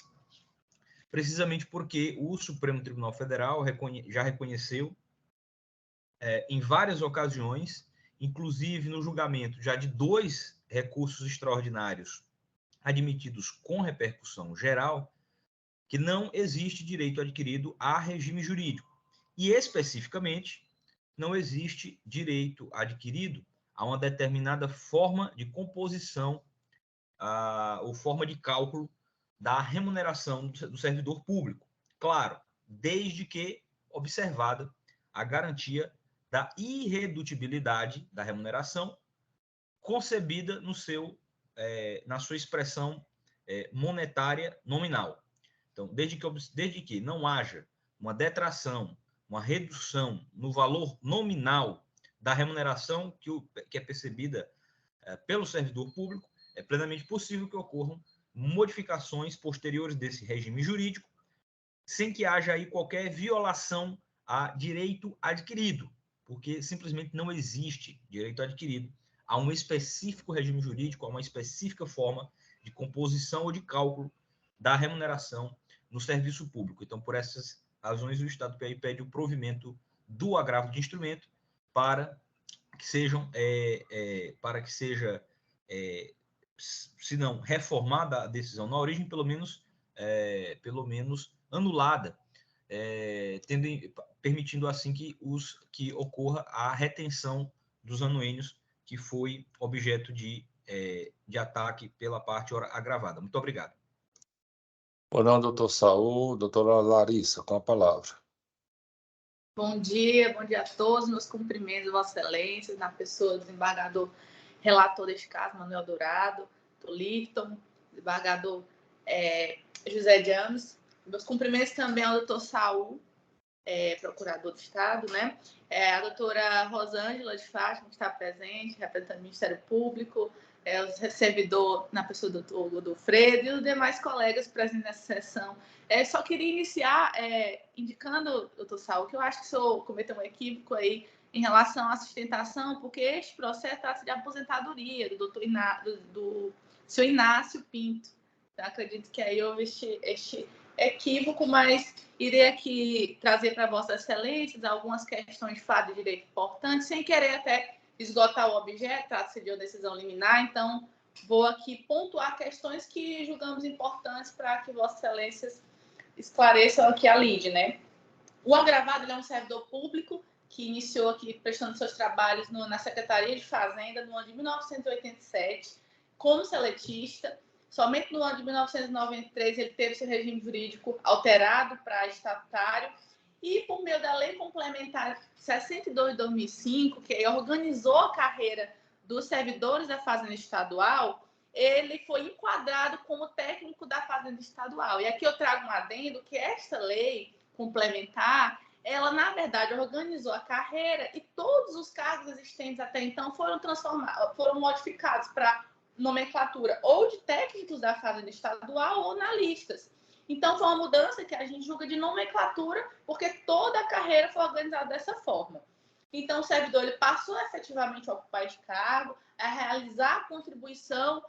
precisamente porque o Supremo Tribunal Federal já reconheceu em várias ocasiões, inclusive no julgamento já de 2 recursos extraordinários admitidos com repercussão geral, que não existe direito adquirido a regime jurídico. E, especificamente, não existe direito adquirido a uma determinada forma de composição ou forma de cálculo da remuneração do servidor público. Claro, desde que observada a garantia da irredutibilidade da remuneração concebida na sua expressão monetária nominal. Então, desde que não haja uma detração, uma redução no valor nominal da remuneração que é percebida pelo servidor público, é plenamente possível que ocorram modificações posteriores desse regime jurídico, sem que haja aí qualquer violação a direito adquirido, porque simplesmente não existe direito adquirido a um específico regime jurídico, a uma específica forma de composição ou de cálculo da remuneração no serviço público. Então, por essas razões, o Estado pede o provimento do agravo de instrumento para que seja, se não reformada a decisão na origem, pelo menos anulada, permitindo assim que ocorra a retenção dos anuênios que foi objeto de ataque pela parte agravada. Muito obrigado. Por não, doutor Saul, doutora Larissa, com a palavra. Bom dia a todos, meus cumprimentos, Vossa Excelência, na pessoa do desembargador relator deste caso, Manuel Dourado, doutor Lirton, desembargador José James, meus cumprimentos também ao doutor Saul, procurador do Estado, né? A doutora Rosângela de Fátima, que está presente, representante do Ministério Público, o servidor na pessoa do doutor Godofredo e os demais colegas presentes nessa sessão. Só queria iniciar indicando, doutor Saul, que eu acho que o senhor cometeu um equívoco aí em relação à sustentação, porque este processo trata de aposentadoria do senhor Inácio Pinto. Então, acredito que aí houve este equívoco, mas irei aqui trazer para Vossas Excelências algumas questões de fato de direito importantes, sem querer até esgotar o objeto, trata-se de uma decisão liminar, então vou aqui pontuar questões que julgamos importantes para que Vossas Excelências esclareçam aqui a lide, né? O agravado é um servidor público que iniciou aqui prestando seus trabalhos na Secretaria de Fazenda no ano de 1987, como seletista. Somente no ano de 1993 ele teve seu regime jurídico alterado para estatutário e, por meio da Lei Complementar 62 de 2005, que organizou a carreira dos servidores da Fazenda Estadual, ele foi enquadrado como técnico da Fazenda Estadual. E aqui eu trago um adendo que esta lei complementar, ela, na verdade, organizou a carreira e todos os cargos existentes até então foram modificados para nomenclatura ou de técnicos da Fazenda Estadual ou analistas. Então, foi uma mudança que a gente julga de nomenclatura, porque toda a carreira foi organizada dessa forma. Então, o servidor ele passou efetivamente a ocupar este cargo, a realizar a contribuição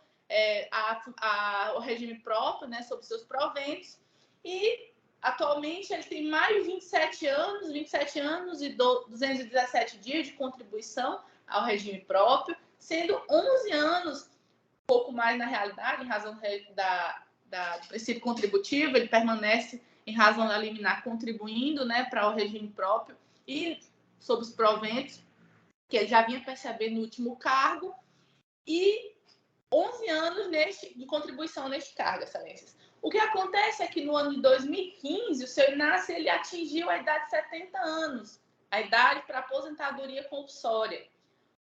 ao regime próprio, né, sobre seus proventos, e atualmente ele tem mais de 27 anos e 217 dias de contribuição ao regime próprio, sendo 11 anos, pouco mais na realidade, em razão do princípio contributivo, ele permanece em razão da liminar contribuindo, né, para o regime próprio e sobre os proventos, que ele já vinha percebendo no último cargo, e 11 anos de contribuição neste cargo, excelências. O que acontece é que no ano de 2015, o seu Inácio ele atingiu a idade de 70 anos, a idade para aposentadoria compulsória.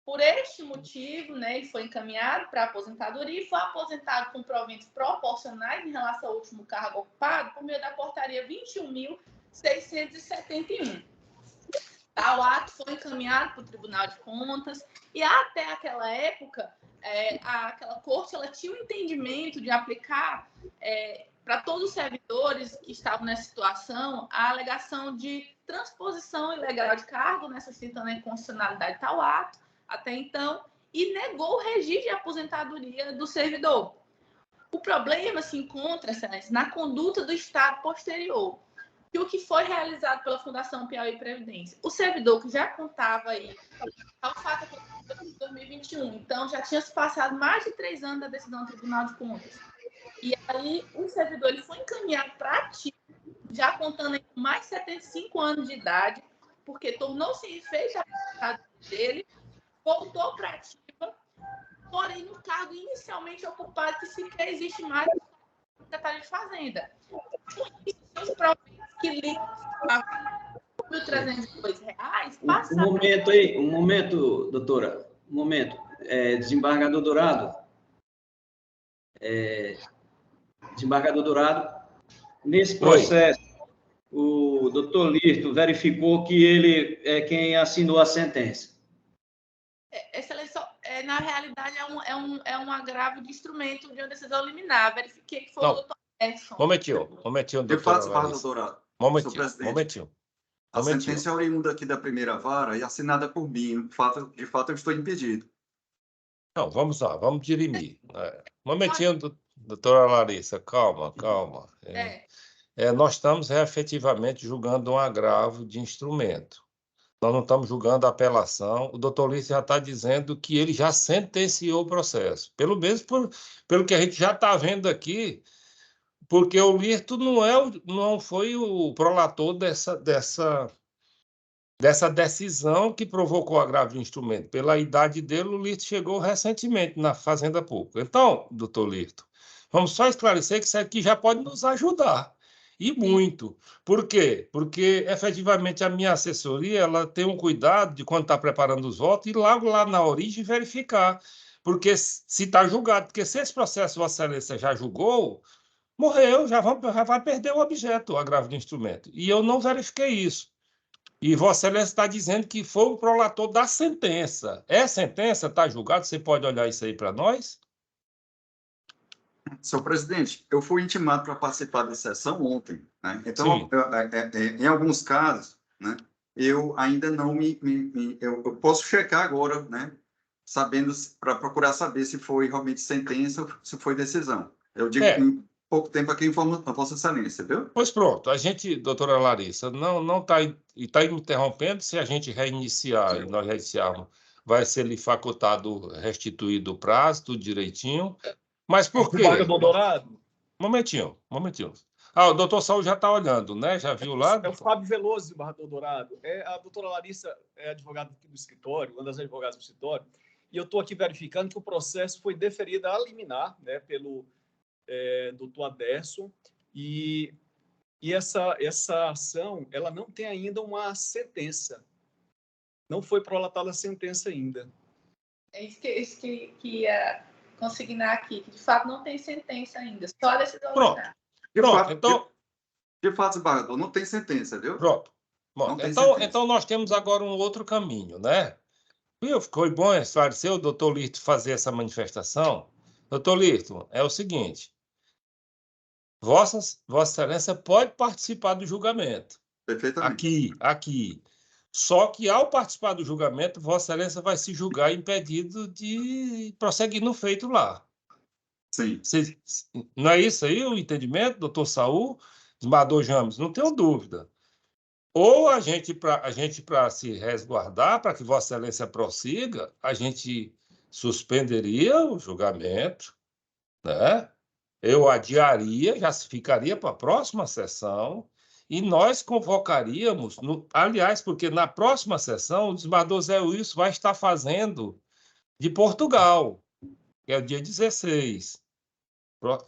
Por este motivo, né, ele foi encaminhado para a aposentadoria e foi aposentado com proventos proporcionais em relação ao último cargo ocupado por meio da portaria 21.671. Tal ato foi encaminhado para o Tribunal de Contas e até aquela época, aquela corte ela tinha o entendimento de aplicar para todos os servidores que estavam nessa situação a alegação de transposição ilegal de cargo, necessitando a inconstitucionalidade de tal ato, até então, e negou o registro de aposentadoria do servidor. O problema se encontra, excelência, na conduta do Estado posterior, que o que foi realizado pela Fundação Piauí Previdência. O servidor que já contava aí, ao fato de 2021, então já tinha se passado mais de 3 anos da decisão do Tribunal de Contas. E aí o servidor ele foi encaminhado para ativo, já contando com mais de 75 anos de idade, porque tornou-se efeito a aposentadoria dele, voltou para ativa, porém no cargo inicialmente ocupado, que sequer existe mais no Secretaria de Fazenda. Os proventos que ligam a R$ 1.302 Um momento, doutora. Um momento. Desembargador Dourado. Desembargador Dourado, nesse processo, o doutor Lirton verificou que ele é quem assinou a sentença. Excelência, na realidade, é um agravo de instrumento de uma decisão liminar. Verifiquei que foi o doutor Edson. Momentinho, doutora Larissa. Momentinho. A sentença é oriunda aqui da primeira vara e assinada por mim. De fato, eu estou impedido. Não, vamos lá, vamos dirimir. Momentinho, doutora Larissa, calma. Nós estamos efetivamente julgando um agravo de instrumento. Nós não estamos julgando a apelação. O doutor Lício já está dizendo que ele já sentenciou o processo. Pelo menos pelo que a gente já está vendo aqui, porque o Lirto não foi o prolator dessa decisão que provocou o agravo de instrumento. Pela idade dele, o Lirto chegou recentemente na Fazenda Pública. Então, doutor Lirto, vamos só esclarecer que isso aqui já pode nos ajudar. E muito. Por quê? Porque, efetivamente, a minha assessoria ela tem um cuidado de, quando está preparando os votos, ir logo lá na origem verificar. Porque se está julgado, porque se esse processo Vossa Excelência já julgou, morreu, já vai perder o objeto, o agravo de instrumento. E eu não verifiquei isso. E Vossa Excelência está dizendo que foi o prolator da sentença. É sentença, está julgado, você pode olhar isso aí para nós? Senhor presidente, eu fui intimado para participar da sessão ontem, né? Então, em alguns casos, né, eu ainda não eu posso checar agora, né, sabendo, para procurar saber se foi realmente sentença ou se foi decisão. Eu digo que em pouco tempo aqui informo a Vossa Excelência, viu? Pois pronto, a gente, doutora Larissa, não está interrompendo. Se a gente reiniciar e nós reiniciarmos, vai ser lhe facultado restituído o prazo, tudo direitinho. Mas por quê? Dourado. Momentinho. O doutor Saúl já está olhando, né? Já viu lá? É o Fábio Veloso, Embargador Dourado. A doutora Larissa é advogada aqui do escritório, uma das advogadas do escritório, e eu estou aqui verificando que o processo foi deferido a liminar, né, pelo doutor Aderson, e essa ação ela não tem ainda uma sentença. Não foi prolatada a sentença ainda. É isso que ia consignar aqui, que de fato não tem sentença ainda, só a decisão liminar. De fato, desembargador, não tem sentença, viu? Pronto. Bom, então nós temos agora um outro caminho, né? Ficou bom esclarecer o doutor Lirto fazer essa manifestação. Doutor Lirto, é o seguinte, Vossa Excelência pode participar do julgamento. Perfeitamente. Aqui. Só que, ao participar do julgamento, Vossa Excelência vai se julgar impedido de prosseguir no feito lá. Sim. Não é isso aí o entendimento, doutor Saúl, desembargador James? Não tenho dúvida. Ou a gente, para se resguardar, para que Vossa Excelência prossiga, a gente suspenderia o julgamento, né? Eu adiaria, já se ficaria para a próxima sessão, e nós convocaríamos, aliás, porque na próxima sessão o desembargador Zé Wilson vai estar fazendo de Portugal. que é o dia 16.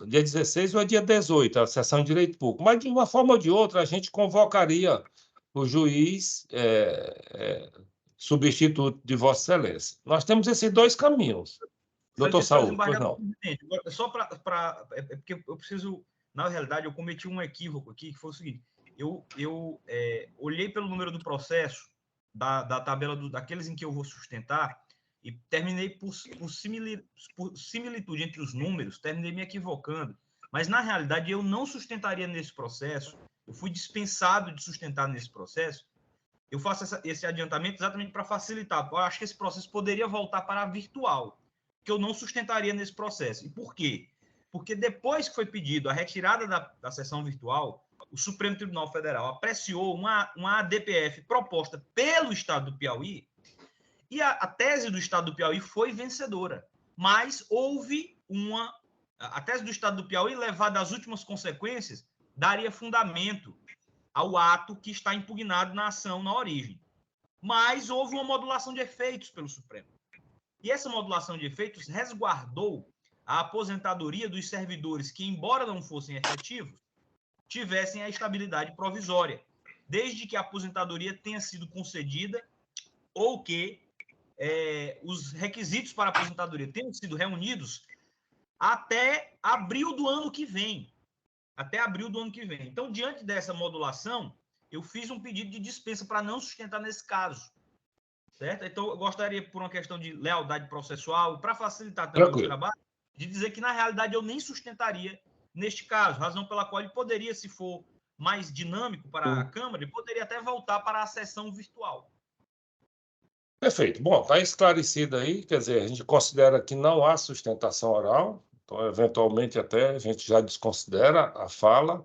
Dia 16 ou é dia 18, a sessão de direito público. Mas, de uma forma ou de outra, a gente convocaria o juiz substituto de Vossa Excelência. Nós temos esses dois caminhos. Doutor Saúl, pois não. Só é porque eu preciso... Na realidade, eu cometi um equívoco aqui, que foi o seguinte: eu olhei pelo número do processo, da tabela daqueles em que eu vou sustentar, e terminei por similitude entre os números, terminei me equivocando. Mas, na realidade, eu não sustentaria nesse processo, eu fui dispensado de sustentar nesse processo. Eu faço esse adiantamento exatamente para facilitar. Eu acho que esse processo poderia voltar para a virtual, que eu não sustentaria nesse processo. E por quê? Porque depois que foi pedido a retirada da sessão virtual, o Supremo Tribunal Federal apreciou uma ADPF proposta pelo Estado do Piauí, e a tese do Estado do Piauí foi vencedora. Mas houve a tese do Estado do Piauí, levada às últimas consequências, daria fundamento ao ato que está impugnado na ação na origem. Mas houve uma modulação de efeitos pelo Supremo. E essa modulação de efeitos resguardou a aposentadoria dos servidores que, embora não fossem efetivos, tivessem a estabilidade provisória, desde que a aposentadoria tenha sido concedida ou que os requisitos para a aposentadoria tenham sido reunidos até abril do ano que vem. Então, diante dessa modulação, eu fiz um pedido de dispensa para não sustentar nesse caso. Certo? Então, eu gostaria, por uma questão de lealdade processual, para facilitar também o trabalho, de dizer que, na realidade, eu nem sustentaria neste caso, razão pela qual ele poderia, se for mais dinâmico para a Câmara, ele poderia até voltar para a sessão virtual. Perfeito. Bom, está esclarecido aí, quer dizer, a gente considera que não há sustentação oral, então, eventualmente, até a gente já desconsidera a fala,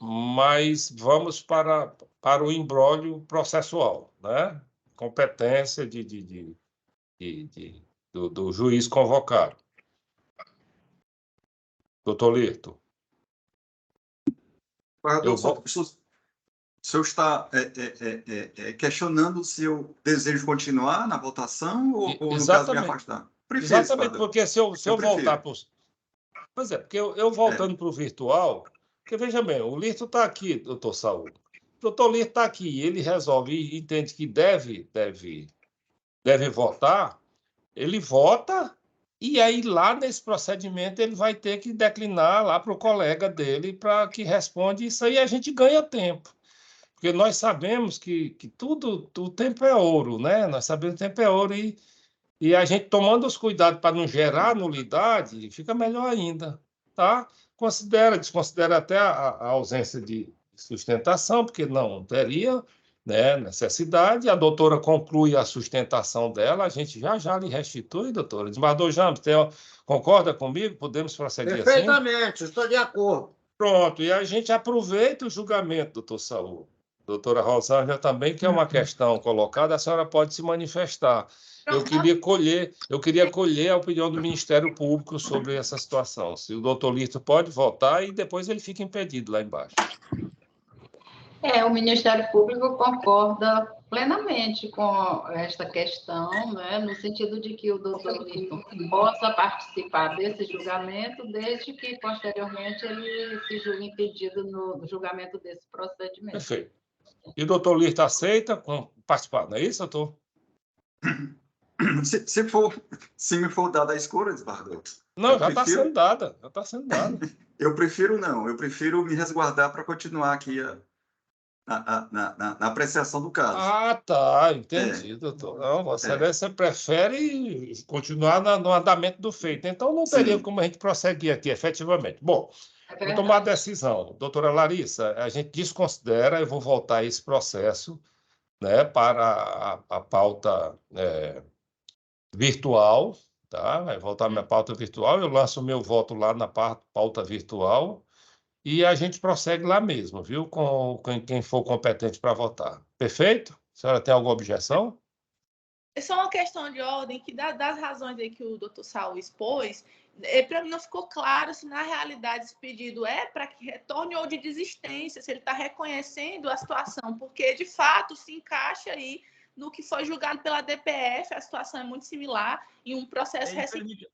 mas vamos para o imbróglio processual, né? Competência do juiz convocado. Doutor Lirto. O senhor está questionando se eu desejo continuar na votação ou no caso, me afastar? Prefiro, exatamente, porque se eu voltar para os... Pois é, porque eu voltando para o virtual, porque veja bem, o Lirto está aqui, doutor Saúl. O doutor Lirto está aqui, ele resolve e entende que deve votar, ele vota, e aí lá nesse procedimento ele vai ter que declinar lá para o colega dele para que responda, isso aí a gente ganha tempo. Porque nós sabemos que tudo, o tempo é ouro, né? Nós sabemos que o tempo é ouro e a gente tomando os cuidados para não gerar nulidade, fica melhor ainda, tá? Desconsidera até a ausência de sustentação, porque não teria, né, necessidade. A doutora conclui a sustentação dela, a gente já lhe restitui, doutora. Desembargador Jambes, concorda comigo? Podemos prosseguir assim? Perfeitamente, estou de acordo. Pronto, e a gente aproveita o julgamento, doutor Saúl. Doutora Rosângela também, que é uma questão colocada, a senhora pode se manifestar. Eu queria colher a opinião do Ministério Público sobre essa situação. Se o doutor Lirto pode votar e depois ele fica impedido lá embaixo. O Ministério Público concorda plenamente com esta questão, né, no sentido de que o doutor Lirto possa participar desse julgamento, desde que, posteriormente, ele se julgue impedido no julgamento desse procedimento. Perfeito. E o doutor Lirto aceita participar, não é isso, doutor? Se me for dada a escolha, desembargador. Não, já está sendo dada. Eu prefiro me resguardar para continuar aqui na apreciação do caso. Ah, tá, entendi, doutor. Não, você prefere continuar no andamento do feito. Então, não teria como a gente prosseguir aqui, efetivamente. Bom, vou tomar a decisão. Doutora Larissa, a gente desconsidera, eu vou voltar esse processo, né, para a pauta virtual, tá? Vai voltar a minha pauta virtual, eu lanço o meu voto lá na pauta virtual, e a gente prossegue lá mesmo, viu? Com quem for competente para votar. Perfeito? A senhora tem alguma objeção? É só uma questão de ordem, que das razões aí que o doutor Saúl expôs, para mim não ficou claro se na realidade esse pedido é para que retorne ou de desistência, se ele está reconhecendo a situação, porque de fato se encaixa aí no que foi julgado pela DPF, a situação é muito similar, em um processo recente.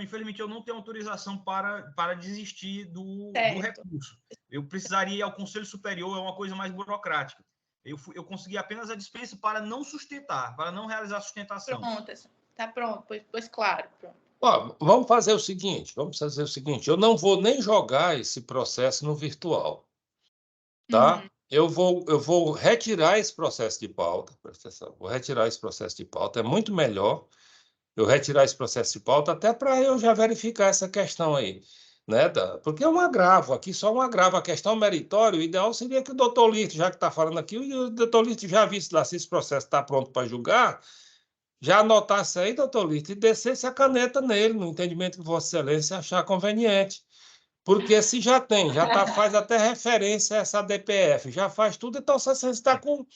Infelizmente, eu não tenho autorização para desistir do recurso. Eu precisaria ir ao Conselho Superior, é uma coisa mais burocrática. Eu consegui apenas a dispensa para não sustentar, para não realizar a sustentação. Pronto, está pronto, pois claro. Pronto. Ó, vamos fazer o seguinte, eu não vou nem jogar esse processo no virtual, tá? Uhum. Eu vou retirar esse processo de pauta, presta atenção, vou retirar esse processo de pauta, é muito melhor eu retirar esse processo de pauta, até para eu já verificar essa questão aí, né? Porque é um agravo, aqui só um agravo, a questão meritória, o ideal seria que o doutor Lito, já que está falando aqui, o doutor Lito já visto lá se esse processo está pronto para julgar, já anotasse aí, doutor Lito, e descesse a caneta nele, no entendimento que Vossa Excelência achar conveniente. Porque se já tem, faz até referência a essa DPF, já faz tudo, então você está com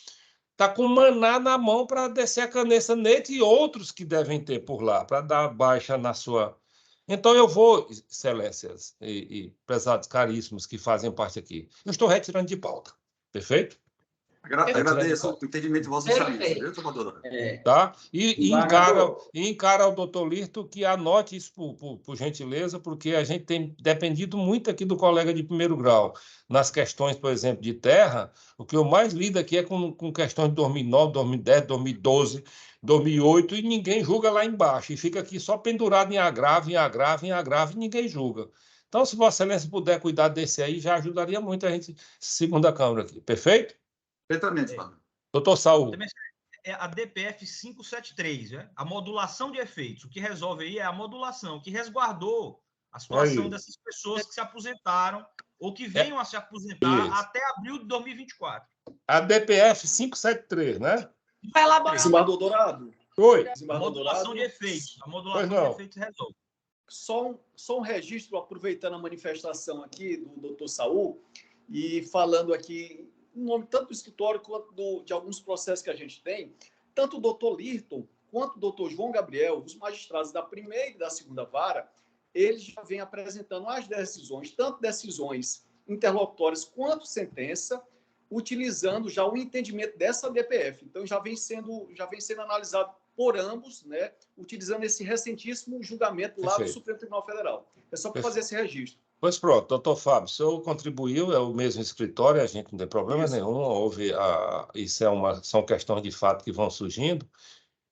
maná na mão para descer a caneta nele e outros que devem ter por lá, para dar baixa na sua... Então eu vou, excelências e prezados caríssimos que fazem parte aqui, eu estou retirando de pauta, perfeito? Agradeço o entendimento de Vossa Excelência, viu, tomadora? Tá? E encara o doutor Lirto que anote isso por gentileza, porque a gente tem dependido muito aqui do colega de primeiro grau. Nas questões, por exemplo, de terra, o que eu mais lido aqui é com questões de 2009, 2010, 2012, 2008, e ninguém julga lá embaixo. E fica aqui só pendurado em agravo, e ninguém julga. Então, se Vossa Excelência puder cuidar desse aí, já ajudaria muito a gente, segunda Câmara aqui. Perfeito? Perfeitamente, Fábio. Doutor Saúl. É a DPF 573, né? A modulação de efeitos. O que resolve aí é a modulação, que resguardou a situação dessas pessoas que se aposentaram ou que venham a se aposentar até abril de 2024. A DPF 573, né? Vai elaborar. Desembargador Dourado. Oi. A modulação de efeitos. A modulação de efeitos resolve. Só um registro, aproveitando a manifestação aqui do doutor Saúl, e falando aqui em nome tanto do escritório quanto de alguns processos que a gente tem, tanto o doutor Lirton quanto o doutor João Gabriel, os magistrados da primeira e da segunda vara, eles já vêm apresentando as decisões, tanto decisões interlocutórias quanto sentença, utilizando já o entendimento dessa DPF. Então, já vem sendo analisado por ambos, né, utilizando esse recentíssimo julgamento lá do Supremo Tribunal Federal. É só para fazer esse registro. Pois pronto, doutor Fábio, o senhor contribuiu, é o mesmo escritório, a gente não tem problema nenhum, são questões de fato que vão surgindo,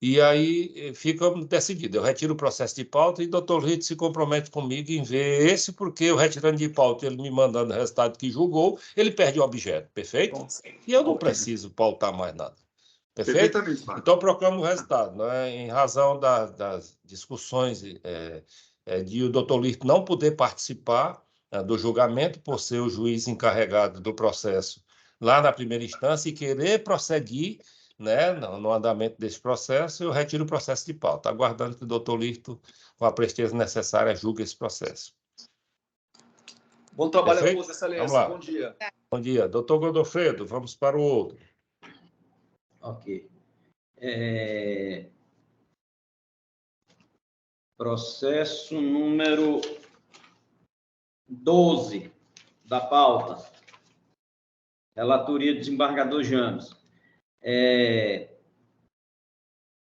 e aí fica decidido, eu retiro o processo de pauta e o doutor Lito se compromete comigo em ver esse, porque eu retirando de pauta, ele me mandando o resultado que julgou, ele perde o objeto, perfeito? E eu não preciso pautar mais nada. Perfeito? Então, proclamo o resultado, né? Em razão das discussões de o doutor Lirto não poder participar do julgamento, por ser o juiz encarregado do processo lá na primeira instância e querer prosseguir, né, no andamento desse processo, eu retiro o processo de pauta, aguardando que o doutor Lirto, com a presteza necessária, julgue esse processo. Bom trabalho a todos, Excelência. Bom dia. Bom dia. Doutor Godofredo, vamos para o outro. Ok. Processo número 12 da pauta. Relatoria do desembargador James.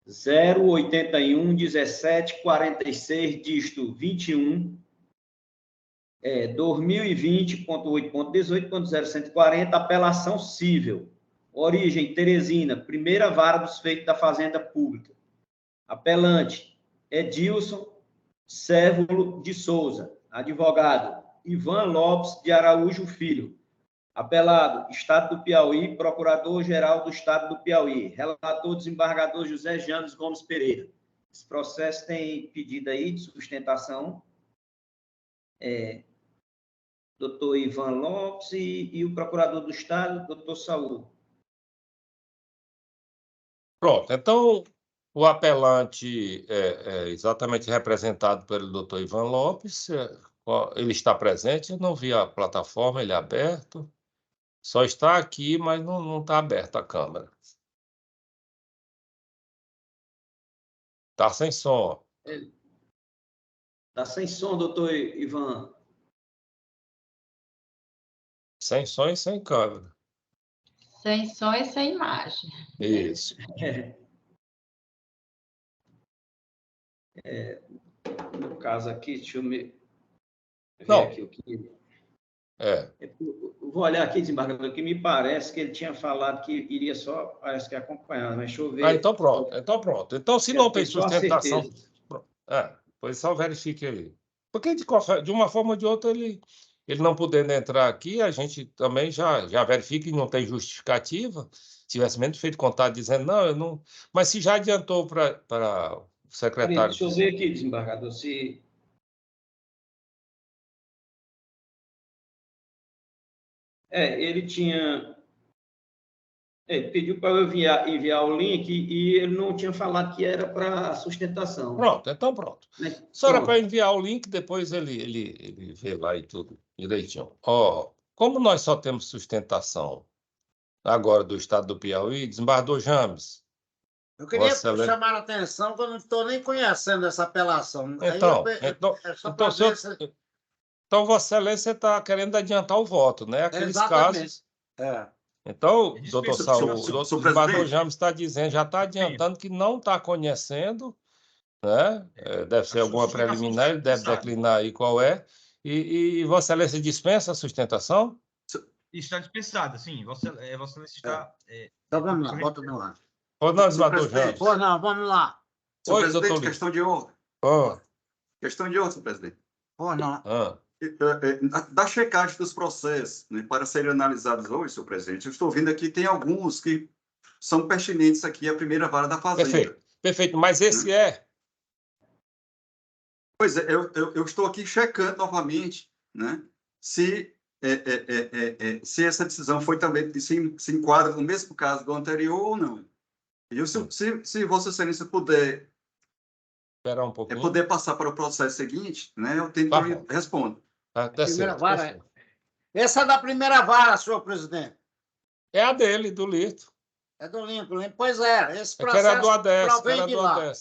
081 17 46 dígito 21 2020.8.18.0140 apelação cível. Origem, Teresina, primeira vara dos feitos da Fazenda Pública. Apelante, Edilson Cérvulo de Souza. Advogado, Ivan Lopes de Araújo Filho. Apelado, Estado do Piauí, Procurador-Geral do Estado do Piauí. Relator, desembargador José James Gomes Pereira. Esse processo tem pedido aí de sustentação. Doutor Ivan Lopes e o Procurador do Estado, doutor Saúl. Pronto, então o apelante é exatamente representado pelo doutor Ivan Lopes, ele está presente, eu não vi a plataforma, ele é aberto, só está aqui, mas não está aberta a câmera. Está sem som. Está sem som, doutor Ivan. Sem som e sem câmera. Sem som e sem imagem. Isso. No caso aqui, deixa eu ver Não. aqui o que... É. Eu vou olhar aqui, desembargador, que me parece que ele tinha falado que iria só, parece que acompanhar, mas deixa eu ver. Então pronto, então pronto. Então, se não tem sustentação, pois só verifique ali. Porque, de uma forma ou de outra, ele não podendo entrar aqui, a gente também já verifica que não tem justificativa. Se tivesse mesmo feito contato dizendo, não, eu não... Mas se já adiantou para o secretário... Deixa eu ver aqui, desembargador, se... ele tinha... Ele pediu para eu enviar o link e ele não tinha falado que era para sustentação. Pronto, então pronto. Só era para enviar o link, depois ele vê lá e tudo direitinho. Como nós só temos sustentação agora do estado do Piauí, desembargador James. Eu queria chamar a atenção que eu não estou nem conhecendo essa apelação. Então, Vossa Excelência está querendo adiantar o voto, né? Aqueles casos. Então, doutor Saúl, o desembargador James está dizendo, já está adiantando que não está conhecendo, né? Deve ser alguma preliminar, ele deve declinar aí qual é. E Vossa Excelência dispensa a sustentação? Está dispensada, sim. Vossa Excelência está... Então vamos lá, bota no ar. Ou não, desembargador James? Ou não, vamos lá. Senhor presidente, questão de ordem. Questão de ordem, senhor presidente. Ou não. Da checagem dos processos, né, para serem analisados hoje, senhor presidente, eu estou vendo aqui, tem alguns que são pertinentes aqui à primeira vara da Fazenda. Perfeito. Mas esse é? Pois é, eu estou aqui checando novamente, né, se essa decisão foi também, se enquadra no mesmo caso do anterior ou não. E se Vossa Excelência puder... Esperar um pouquinho. Poder passar para o processo seguinte, né, eu tento responder. Primeira vara. Essa é da primeira vara, senhor presidente. É a dele, do Lito. É do Lincoln. Pois é, esse processo era do ADES, provém de lá.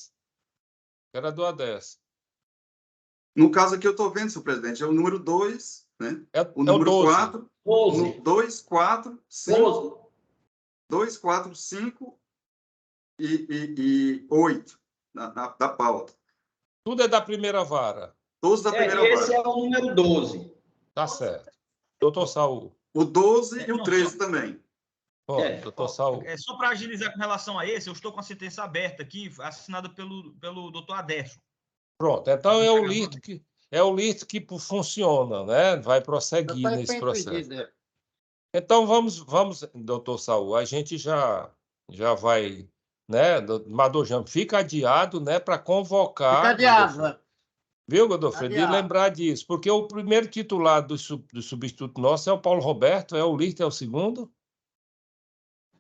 Era do ADES. No caso aqui, eu estou vendo, senhor presidente, é o número 2, né? O número 4. 2, 4, 5. 2, 4, 5 e 8 da pauta. Tudo é da primeira vara. Todos da primeira vara. Esse é o número 12. Tá certo. Doutor Saúl. O 12 e o 13 também. Doutor Saúl. Só para agilizar com relação a esse, eu estou com a sentença aberta aqui, assinada pelo doutor Adércio. Pronto, então é o Lito que funciona, né? Vai prosseguir nesse processo. Então vamos, doutor Saúl, a gente já vai, né? Desembargador James, fica adiado, né? Para convocar. Fica adiado, Viu, Godofredo? E lembrar disso, porque o primeiro titular do substituto nosso é o Paulo Roberto, é o Lito, é o segundo?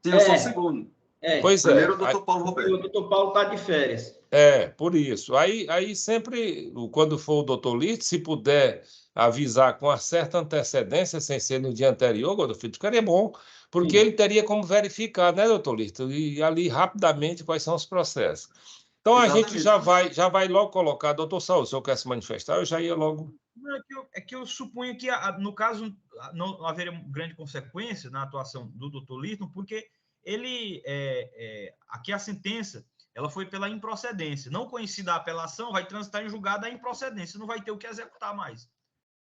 Sim, eu sou o segundo. Pois primeiro o doutor Paulo Roberto. O doutor Paulo está de férias. Por isso. Aí sempre, quando for o doutor Lito, se puder avisar com uma certa antecedência, sem ser no dia anterior, Godofredo, ficaria bom, porque ele teria como verificar, né, doutor Lito? E ali, rapidamente, quais são os processos. Então, a gente já vai logo colocar. Doutor Saúl, se eu quer se manifestar, eu já ia logo... É que eu suponho que, no caso, não haveria grande consequência na atuação do doutor Lito, porque ele, aqui a sentença, ela foi pela improcedência. Não conhecida a apelação, vai transitar em julgado a improcedência, não vai ter o que executar mais.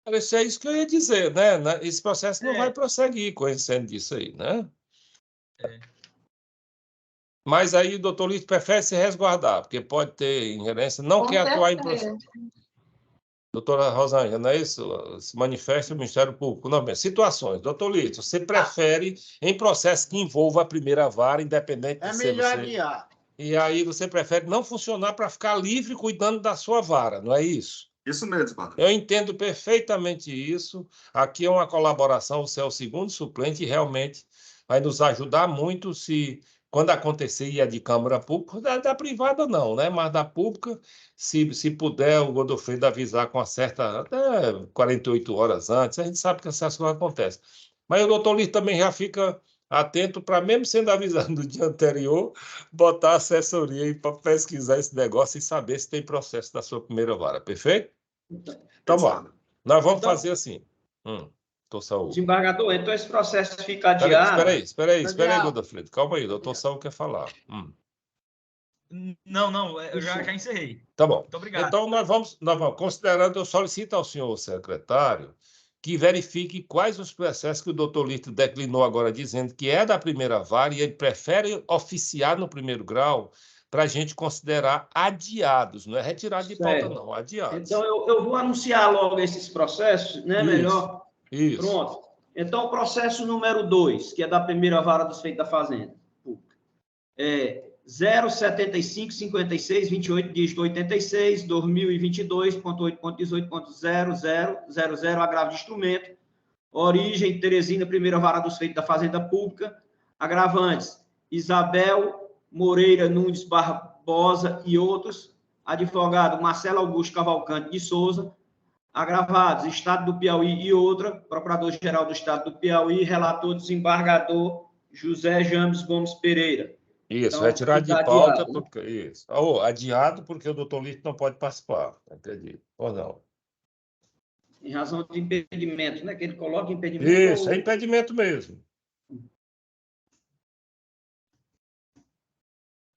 Isso é isso que eu ia dizer, né? Esse processo não vai prosseguir conhecendo disso aí, né? Mas aí o doutor Lito prefere se resguardar, porque pode ter ingerência, não quer atuar em processo. Doutora Rosângela, não é isso? Se manifesta o Ministério Público. Não, bem, situações. Doutor Lito, você prefere em processo que envolva a primeira vara, independente de ser melhor você... adiar. E aí você prefere não funcionar para ficar livre cuidando da sua vara, não é isso? Isso mesmo, padre. Eu entendo perfeitamente isso. Aqui é uma colaboração, você é o segundo suplente e realmente vai nos ajudar muito se... Quando acontecer, e é de Câmara Pública, da privada não, né? Mas da pública, se puder o Godofredo avisar com uma certa, até 48 horas antes, a gente sabe que essas coisas acontecem. Mas o doutor Lito também já fica atento para, mesmo sendo avisado no dia anterior, botar a assessoria aí para pesquisar esse negócio e saber se tem processo da sua primeira vara, perfeito? Então, nós vamos fazer assim. doutor Saúl? Desembargador, então esse processo fica adiado. Espera aí, Godofredo. Calma aí, o doutor Saúl quer falar. Não, eu já encerrei. Tá bom. Muito obrigado. Então, nós vamos, considerando, eu solicito ao senhor secretário que verifique quais os processos que o doutor Lito declinou agora, dizendo que é da primeira vara e ele prefere oficiar no primeiro grau para a gente considerar adiados, não é retirado de pauta, não, adiados. Então, eu vou anunciar logo esses processos, né? Melhor. Isso. Pronto. Então, o processo número 2, que é da primeira vara dos feitos da Fazenda Pública, é 0755628, dígito 86, 2022.8.18.0000, agravo de instrumento, origem Teresina, primeira vara dos feitos da Fazenda Pública, agravantes Isabel Moreira Nunes Barbosa e outros, advogado Marcelo Augusto Cavalcante de Souza, agravados Estado do Piauí e outra, Procurador-Geral do Estado do Piauí, relator desembargador José James Gomes Pereira. Isso, Então, retirado de pauta, porque, isso. Adiado porque o doutor Lito não pode participar, entendi. Ou não? Em razão de impedimento, né? Que ele coloca impedimento. Isso, é impedimento mesmo.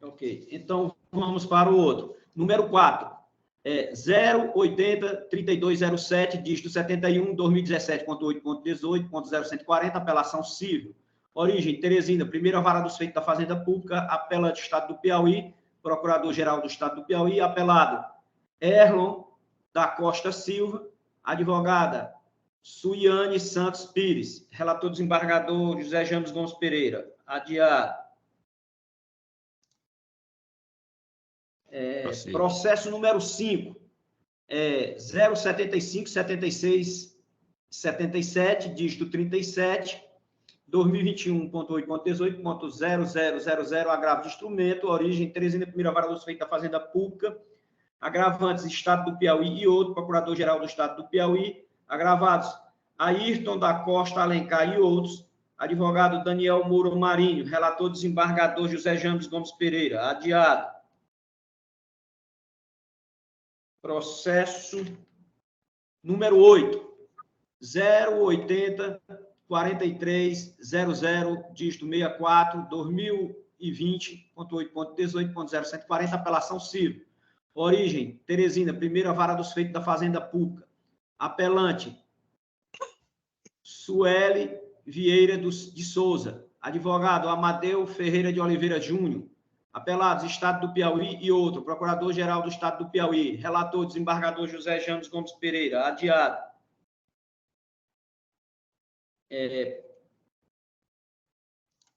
Ok, então vamos para o outro. Número 4, 080-3207, dígito 71, 2017.8.18.0140, apelação civil. Origem, Teresina, primeira vara dos feitos da Fazenda Pública, apelante Estado do Piauí, Procurador-Geral do Estado do Piauí, apelado Erlon da Costa Silva, advogada Suiane Santos Pires, relator desembargador José James Gomes Pereira, adiado. Processo número 5, 075-76-77, dígito 37, 2021.8.18.0000, agravo de instrumento, origem Teresina, primeira vara dos feitos da Fazenda Pública, agravantes Estado do Piauí e outro, Procurador-Geral do Estado do Piauí, agravados Ayrton da Costa Alencar e outros, advogado Daniel Moura Marinho, relator desembargador José James Gomes Pereira, adiado. Processo número 8, 080-4300, dígito 64, 2020.8.18.0140, apelação civil. Origem, Teresina, primeira vara dos feitos da Fazenda Pública. Apelante, Sueli Vieira de Souza. Advogado, Amadeu Ferreira de Oliveira Júnior. Apelados, Estado do Piauí e outro, Procurador-Geral do Estado do Piauí. Relator, desembargador José James Gomes Pereira. Adiado.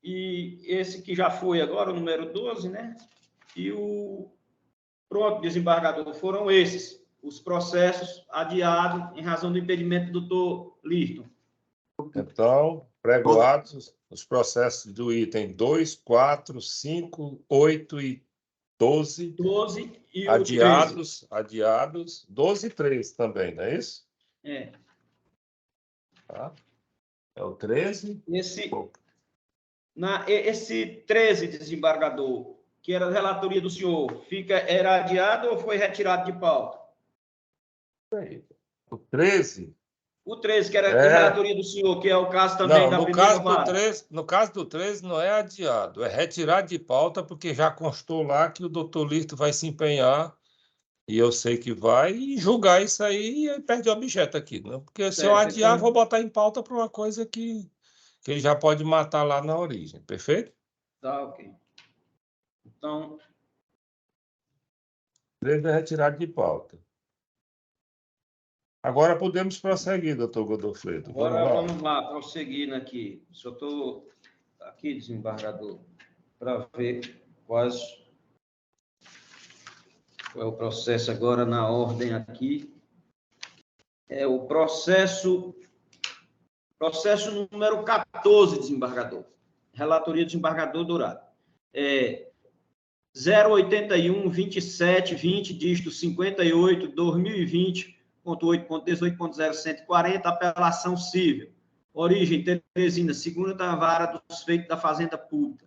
E esse que já foi agora, o número 12, né? E o pronto, desembargador, foram esses os processos adiados em razão do impedimento do doutor Lirton. Então, pregoados os processos do item 2, 4, 5, 8 e 12. 12 e adiados, o 13. Adiados, 12 e 13 também, não é isso? É. Tá. É o 13. Esse 13, desembargador, que era a relatoria do senhor, era adiado ou foi retirado de pauta? O 13? O 13, que era a relatoria do senhor, que é o caso também da primeira vara. No caso do 13, não é adiado, é retirado de pauta, porque já constou lá que o doutor Lito vai se empenhar, e eu sei que vai, e julgar isso aí, e aí perde o objeto aqui, né? Porque se eu adiar, então vou botar em pauta para uma coisa que ele já pode matar lá na origem, perfeito? Tá, ok. Então... 13 é retirado de pauta. Agora podemos prosseguir, doutor Godofredo. Agora vamos lá, prosseguindo aqui. Só estou aqui, desembargador, para ver qual é o processo agora na ordem aqui. É o processo número 14, desembargador. Relatoria do desembargador Dourado. 081-27-20, dígito 58, 2020.8.18.0140, apelação civil. Origem, Teresina, segunda da vara dos feitos da Fazenda Pública.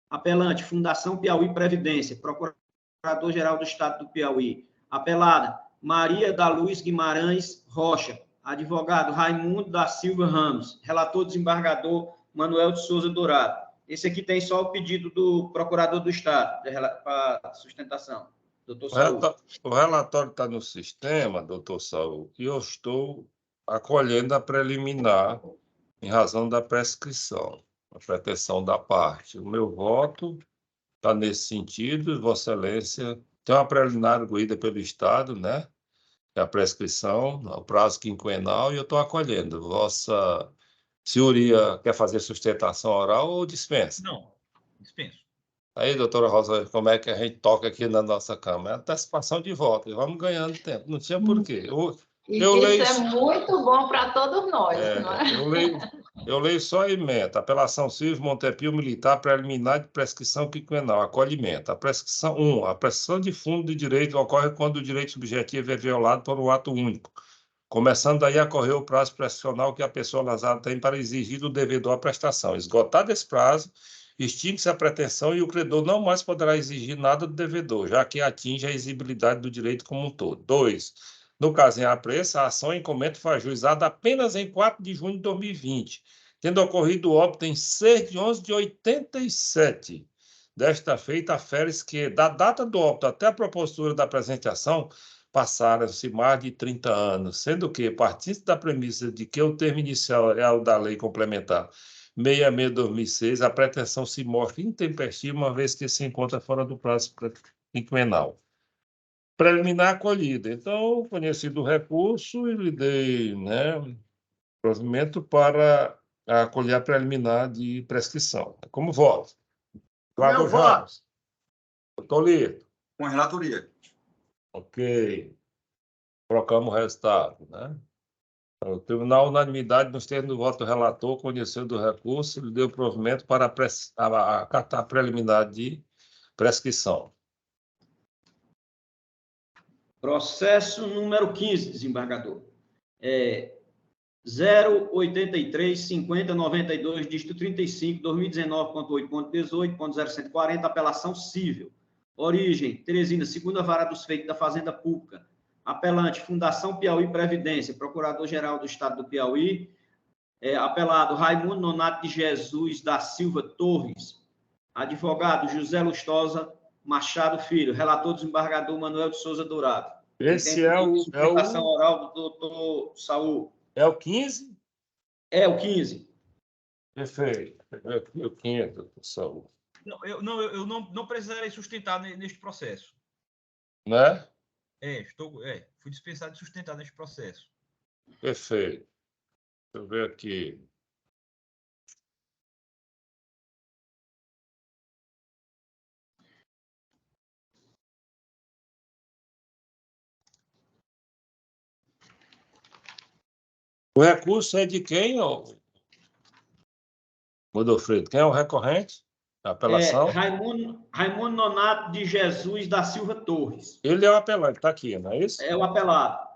Apelante, Fundação Piauí Previdência, Procurador-Geral do Estado do Piauí. Apelada, Maria da Luz Guimarães Rocha, Advogado Raimundo da Silva Ramos. Relator, desembargador Manuel de Souza Dourado. Esse aqui tem só o pedido do procurador do Estado para sustentação. Doutor Saúl. O relatório está no sistema, doutor Saúl, e eu estou acolhendo a preliminar em razão da prescrição, a pretensão da parte. O meu voto está nesse sentido, Vossa Excelência tem uma preliminar arguída pelo Estado, né? É a prescrição, o prazo quinquenal, e eu estou acolhendo. Vossa Senhoria quer fazer sustentação oral ou dispensa? Não, dispenso. Aí, doutora Rosa, como é que a gente toca aqui na nossa Câmara? É antecipação de voto, e vamos ganhando tempo. Não tinha porquê. Isso é muito bom para todos nós, não é? Eu leio só a emenda. Apelação civil, Montepio Militar, preliminar de prescrição quinquenal, acolhimento. A prescrição, a prescrição de fundo de direito ocorre quando o direito subjetivo é violado por um ato único. Começando daí a correr o prazo prescricional que a pessoa lesada tem para exigir do devedor a prestação. Esgotado esse prazo, extingue-se a pretensão e o credor não mais poderá exigir nada do devedor, já que atinge a exigibilidade do direito como um todo. 2. No caso em apreço, a ação em comento foi ajuizada apenas em 4 de junho de 2020, tendo ocorrido o óbito em 6 de 11 de 87. Desta feita, afere-se que, da data do óbito até a propositura da presente ação, passaram-se mais de 30 anos, sendo que, partindo da premissa de que o termo inicial é o da lei complementar 66/2006, a pretensão se mostra intempestiva, uma vez que se encontra fora do prazo quinquenal. Preliminar acolhida. Então, conhecido o recurso, e lhe dei, provimento para acolher a preliminar de prescrição. Como voto? Meu voto. Doutor Lito. Com a relatoria. Ok. Trocamos o resultado, né? O tribunal, unanimidade, nos termos do voto do relator, conheceu do recurso, lhe deu provimento para acatar a preliminar de prescrição. Processo número 15, desembargador. 083-5092, dígito 35, 2019.8.18.0140, apelação civil. Origem, Teresina, segunda vara dos feitos da Fazenda Pública. Apelante, Fundação Piauí Previdência, Procurador-Geral do Estado do Piauí. Apelado, Raimundo Nonato de Jesus da Silva Torres. Advogado, José Lustosa Machado Filho. Relator, desembargador Manuel de Souza Dourado. Esse é o... Sustentação oral do doutor Saúl. É o 15? É o 15. Perfeito. O 15, doutor Saúl. Eu não precisarei sustentar neste processo. Né? Fui dispensado de sustentar neste processo. Perfeito. Deixa eu ver aqui. O recurso é de quem, Godofredo? Quem é o recorrente? A apelação? Raimundo Nonato de Jesus da Silva Torres. Ele é o apelante, está aqui, não é isso? É o apelado.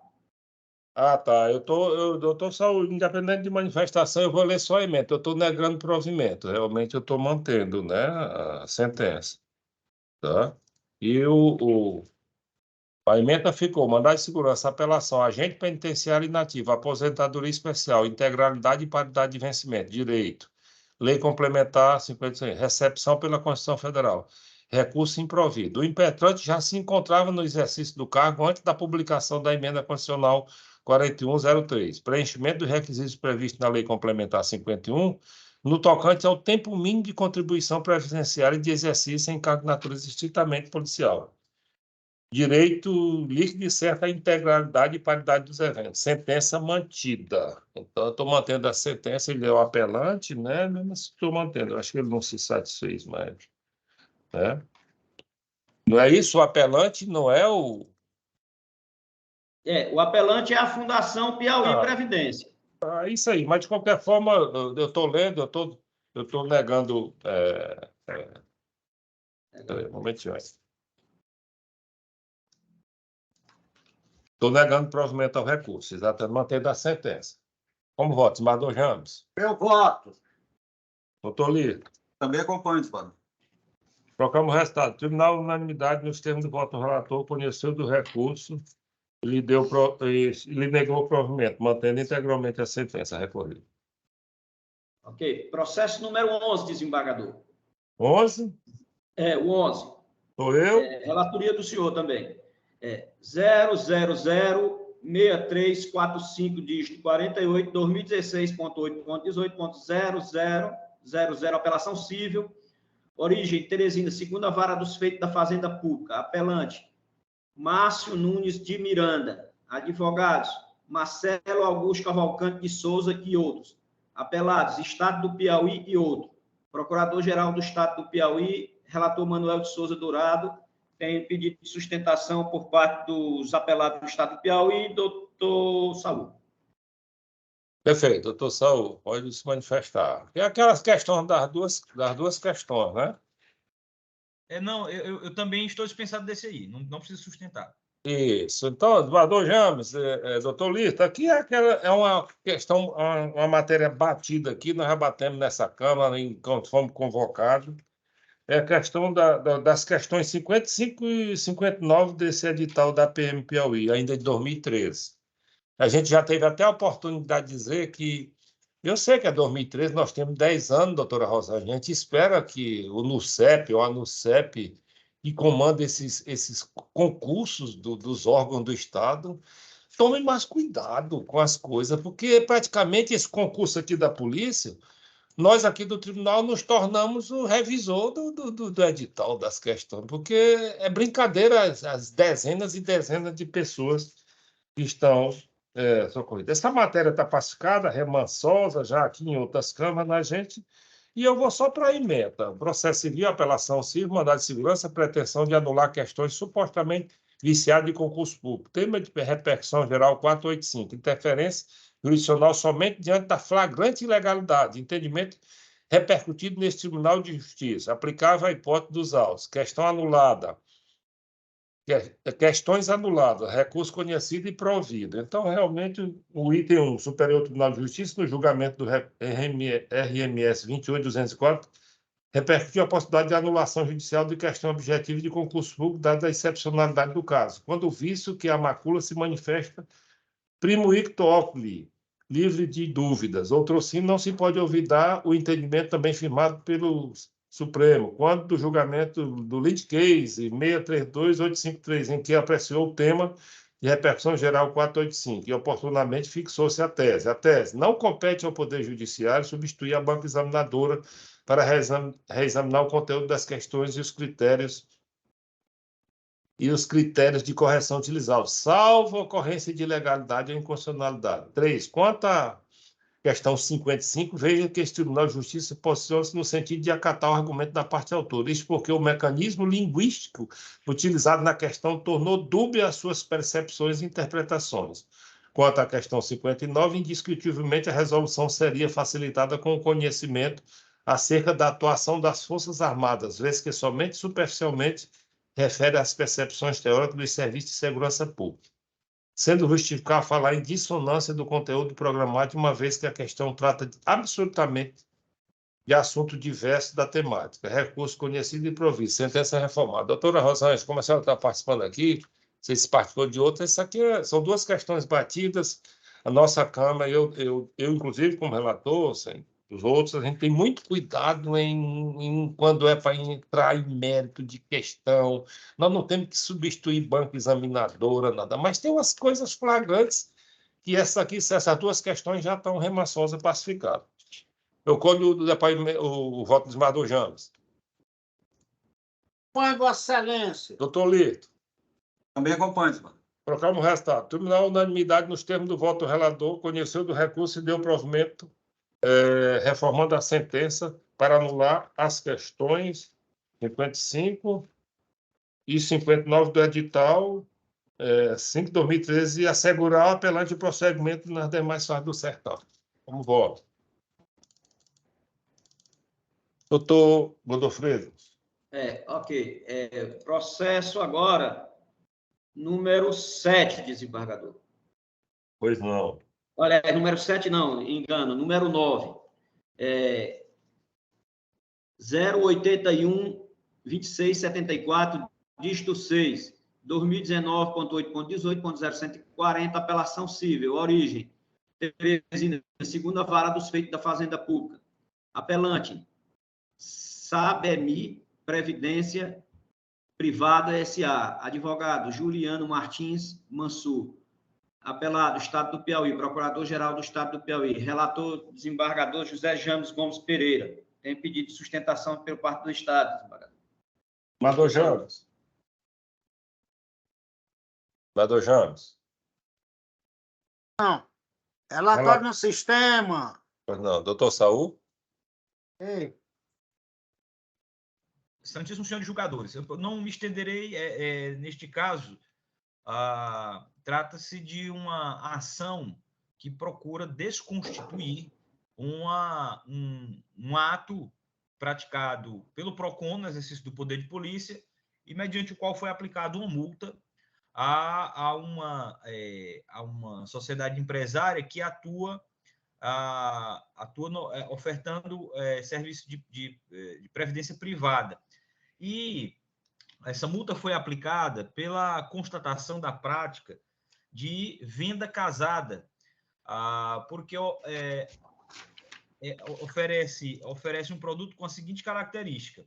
Ah, tá. Doutor Saúl, independente de manifestação, eu vou ler só a emenda. Eu estou negando provimento. Realmente eu estou mantendo, né, a sentença. Tá? E a emenda ficou: mandado de segurança, apelação, agente penitenciário inativo, aposentadoria especial, integralidade e paridade de vencimento, direito. Lei complementar 56, recepção pela Constituição Federal. Recurso improvido. O impetrante já se encontrava no exercício do cargo antes da publicação da emenda constitucional 4103. Preenchimento dos requisitos previstos na Lei Complementar 51, no tocante ao tempo mínimo de contribuição previdenciária e de exercício em cargo de natureza estritamente policial. Direito líquido e certa integralidade e paridade dos eventos. Sentença mantida. Então, eu estou mantendo a sentença, ele é o apelante, né? Mas estou mantendo. Eu acho que ele não se satisfez mais. Né? Não é isso? O apelante não é o... O apelante é a Fundação Piauí Previdência. Isso aí. Mas, de qualquer forma, eu estou lendo, eu estou negando... Um momentinho. Estou negando provimento ao recurso, exatamente, mantendo a sentença. Como voto, desembargador James? Eu voto. Doutor Lito? Também acompanho, desembargador. Trocamos o resultado. Tribunal, unanimidade, nos termos do voto do relator, conheceu do recurso, Ele negou o provimento, mantendo integralmente a sentença recorrida. Ok. Processo número 11, desembargador. 11? O 11. Sou eu? Relatoria do senhor também. 0006345, dígito 48, 2016.8.18.0000, apelação civil. Origem, Teresina, segunda vara dos feitos da Fazenda Pública. Apelante, Márcio Nunes de Miranda. Advogados, Marcelo Augusto Cavalcante de Souza e outros. Apelados, Estado do Piauí e outro. Procurador-Geral do Estado do Piauí, relator Manuel de Souza Dourado, tem pedido de sustentação por parte dos apelados do Estado do Piauí, doutor Saúl. Perfeito, doutor Saúl, pode se manifestar. E aquelas questões das duas questões, né? Não, eu também estou dispensado desse aí, não preciso sustentar. Isso. Então, Eduardo James, doutor Lito, aqui é uma questão, uma matéria batida aqui, nós já batemos nessa Câmara, enquanto fomos convocados. É a questão das questões 55 e 59 desse edital da PM Piauí, ainda de 2013. A gente já teve até a oportunidade de dizer que, eu sei que é 2013, nós temos 10 anos, doutora Rosa, a gente espera que o NUCEP ou a NUCEP, que comanda esses concursos dos órgãos do Estado, tomem mais cuidado com as coisas, porque praticamente esse concurso aqui da polícia, nós aqui do tribunal nos tornamos o revisor do edital das questões, porque é brincadeira as dezenas e dezenas de pessoas que estão socorridas. Essa matéria está pacificada, remansosa, já aqui em outras câmaras, na gente, e eu vou só para a emenda. Processo civil, apelação civil, mandado de segurança, pretensão de anular questões supostamente viciadas de concurso público. Tema de repercussão geral 485, interferência jurisdicional somente diante da flagrante ilegalidade, entendimento repercutido nesse Tribunal de Justiça, aplicável à hipótese dos autos, questão anulada, questões anuladas, recurso conhecido e provido. Então, realmente, o item 1, Superior Tribunal de Justiça, no julgamento do RMS 28204, repercutiu a possibilidade de anulação judicial de questão objetiva de concurso público, dada a excepcionalidade do caso, quando o vício que a macula se manifesta primo icto oculi, livre de dúvidas. Outrossim, não se pode olvidar o entendimento também firmado pelo Supremo, quando do julgamento do lead case 632.853, em que apreciou o tema de repercussão geral 485 e oportunamente fixou-se a tese. A tese não compete ao Poder Judiciário substituir a banca examinadora para reexaminar o conteúdo das questões e os critérios de correção utilizados, salvo ocorrência de ilegalidade ou inconstitucionalidade. 3. Quanto à questão 55, veja que esse Tribunal de Justiça posiciona-se no sentido de acatar o argumento da parte autora. Isso porque o mecanismo linguístico utilizado na questão tornou dúbia as suas percepções e interpretações. Quanto à questão 59, indiscutivelmente a resolução seria facilitada com o conhecimento acerca da atuação das Forças Armadas, vez que somente superficialmente refere às percepções teóricas dos serviços de segurança pública, sendo justificável falar em dissonância do conteúdo programático, uma vez que a questão trata absolutamente de assunto diverso da temática, recurso conhecido e provisto, sentença reformada. Doutora Rosângela, como a senhora está participando aqui, você se participou de outras, isso aqui são duas questões batidas, a nossa Câmara, eu inclusive, como relator, os outros, a gente tem muito cuidado quando é para entrar em mérito de questão. Nós não temos que substituir banca examinadora, nada, mas tem umas coisas flagrantes que essas duas questões já estão remansosas pacificadas. Eu colho o voto do Esmador James. Põe, Vossa Excelência. Doutor Lito. Também acompanho, senhor. Proclamo o resultado. Tribunal, unanimidade nos termos do voto do relator, conheceu do recurso e deu provimento reformando a sentença para anular as questões 55 e 59 do edital 5/2013 e assegurar o apelante o prosseguimento nas demais fases do certame. Como voto. Doutor Godofredo. Ok. Processo agora, número 7, desembargador. Pois não. Olha, número 7 não, engano, número 9. 081-2674, dígito 6. 2019.8.18.0140, apelação civil. Origem: Teresina, segunda vara dos feitos da Fazenda Pública. Apelante: Sabemi Previdência Privada S.A. Advogado: Juliano Martins Mansur. Apelado: Estado do Piauí. Procurador-Geral do Estado do Piauí. Relator: desembargador José James Gomes Pereira. Tem pedido de sustentação pelo parte do Estado, desembargador. Senador James. Senador James. Não. Relatório no sistema. Não, doutor Saul. Ei. Santíssimo senhor de julgadores, eu não me estenderei neste caso. Trata-se de uma ação que procura desconstituir um ato praticado pelo PROCON no exercício do poder de polícia e mediante o qual foi aplicada uma multa a uma sociedade empresária que atua ofertando serviço de previdência privada. E essa multa foi aplicada pela constatação da prática de venda casada, porque oferece um produto com a seguinte característica: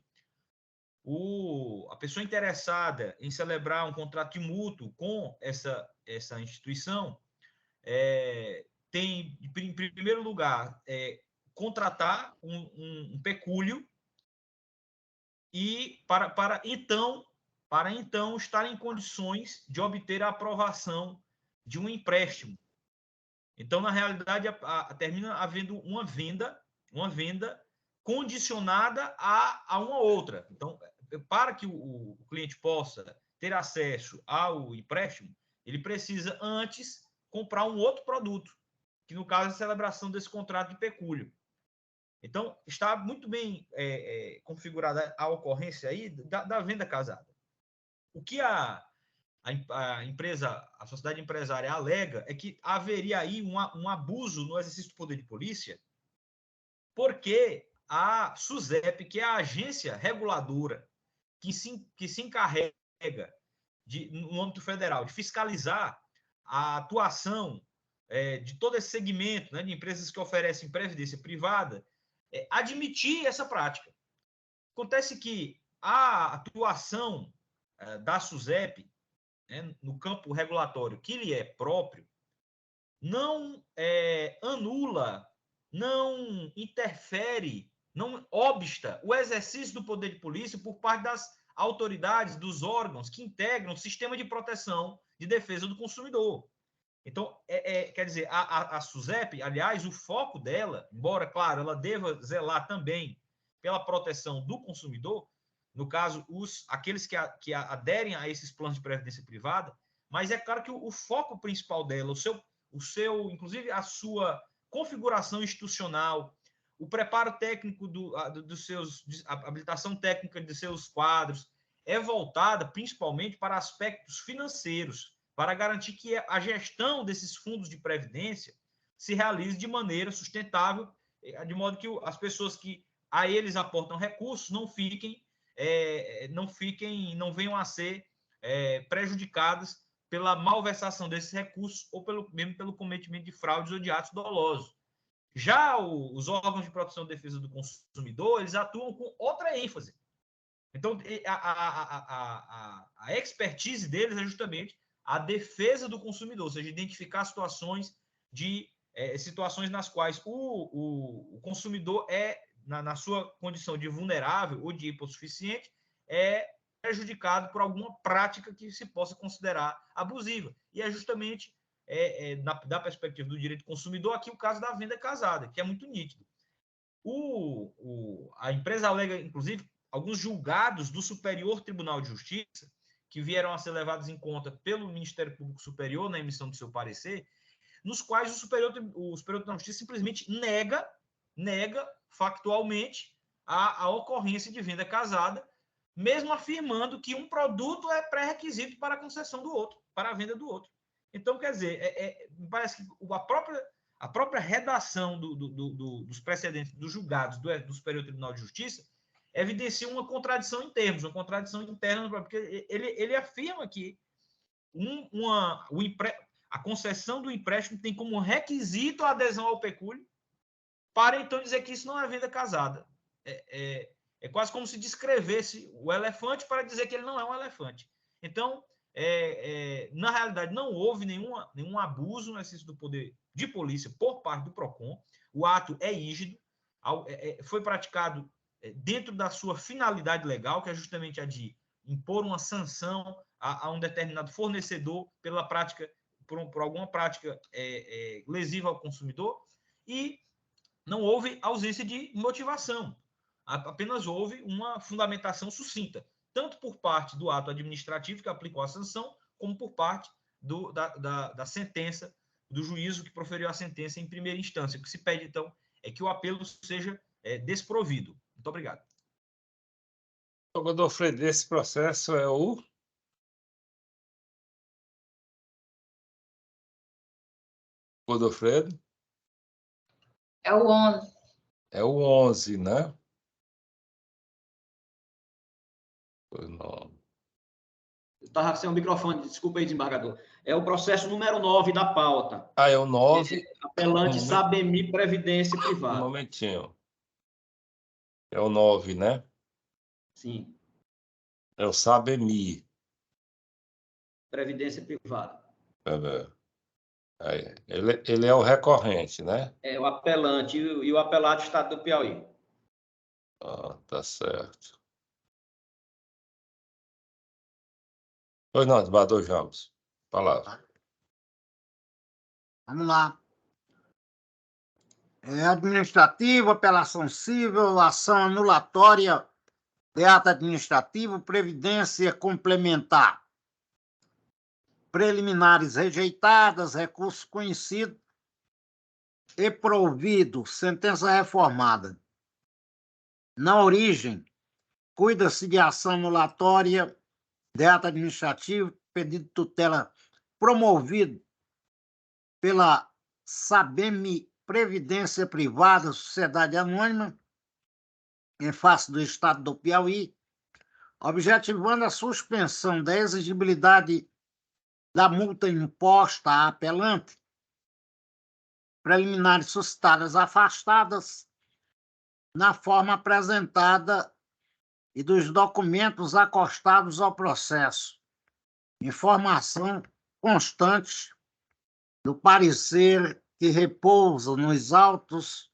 a pessoa interessada em celebrar um contrato de mútuo com essa instituição tem, em primeiro lugar, contratar um pecúlio e para então estar em condições de obter a aprovação de um empréstimo. Então, na realidade, termina havendo uma venda condicionada a uma outra. Então, para que o cliente possa ter acesso ao empréstimo, ele precisa antes comprar um outro produto, que no caso é a celebração desse contrato de pecúlio. Então, está muito bem configurada a ocorrência aí da venda casada. O que a sociedade empresária alega é que haveria aí um abuso no exercício do poder de polícia, porque a SUSEP, que é a agência reguladora que se encarrega no âmbito federal de fiscalizar a atuação de todo esse segmento, né, de empresas que oferecem previdência privada, admitir essa prática. Acontece que a atuação da SUSEP, né, no campo regulatório que lhe é próprio, não anula, não interfere, não obsta o exercício do poder de polícia por parte das autoridades, dos órgãos que integram o sistema de proteção de defesa do consumidor. Então, quer dizer, a SUSEP, aliás, o foco dela, embora, claro, ela deva zelar também pela proteção do consumidor, no caso, aqueles que aderem a esses planos de previdência privada, mas é claro que o foco principal dela, inclusive a sua configuração institucional, o preparo técnico a habilitação técnica de seus quadros, é voltada principalmente para aspectos financeiros, para garantir que a gestão desses fundos de previdência se realize de maneira sustentável, de modo que as pessoas que a eles aportam recursos não venham a ser prejudicadas pela malversação desses recursos ou mesmo pelo cometimento de fraudes ou de atos dolosos. Já os órgãos de proteção e defesa do consumidor, eles atuam com outra ênfase. Então, a expertise deles é justamente a defesa do consumidor, ou seja, identificar situações nas quais o consumidor na sua condição de vulnerável ou de hipossuficiente, é prejudicado por alguma prática que se possa considerar abusiva. E é justamente, da perspectiva do direito do consumidor, aqui o caso da venda casada, que é muito nítido. A empresa alega, inclusive, alguns julgados do Superior Tribunal de Justiça, que vieram a ser levados em conta pelo Ministério Público Superior na emissão do seu parecer, nos quais o Superior Tribunal de Justiça simplesmente nega factualmente a ocorrência de venda casada, mesmo afirmando que um produto é pré-requisito para a concessão do outro, para a venda do outro. Então, quer dizer, parece que a própria redação dos precedentes dos julgados do Superior Tribunal de Justiça evidencia uma contradição em termos, uma contradição interna, porque ele afirma que a concessão do empréstimo tem como requisito a adesão ao pecúlio, para então dizer que isso não é venda casada. É quase como se descrevesse o elefante para dizer que ele não é um elefante. Então, na realidade, não houve nenhum abuso no exercício do poder de polícia por parte do PROCON. O ato é rígido, foi praticado dentro da sua finalidade legal, que é justamente a de impor uma sanção a um determinado fornecedor pela prática, por alguma prática lesiva ao consumidor, e não houve ausência de motivação. Apenas houve uma fundamentação sucinta, tanto por parte do ato administrativo que aplicou a sanção, como por parte da sentença, do juízo que proferiu a sentença em primeira instância. O que se pede, então, é que o apelo seja desprovido. Muito obrigado. Godofredo, esse processo é o... Godofredo? É o 11. É o 11, né? Não. Estava sem o microfone, desculpa aí, desembargador. É o processo número 9 da pauta. É o 9. Apelante Sabemi Previdência Privada. Um momentinho. É o 9, né? Sim. É o Sabemi. Previdência Privada. Ele é o recorrente, né? É o apelante e o apelado Estado do Piauí. Tá certo. Pois não, desembargador Jambos. Palavra. Vamos lá. Administrativo, apelação civil, ação anulatória de ato administrativo, previdência complementar. Preliminares rejeitadas, recurso conhecido e provido, sentença reformada. Na origem, cuida-se de ação anulatória de ato administrativo, pedido de tutela promovido pela Sabemi Previdência Privada, Sociedade Anônima, em face do Estado do Piauí, objetivando a suspensão da exigibilidade da multa imposta à apelante, preliminares suscitadas afastadas na forma apresentada e dos documentos acostados ao processo. Informação constante do parecer que repousa nos autos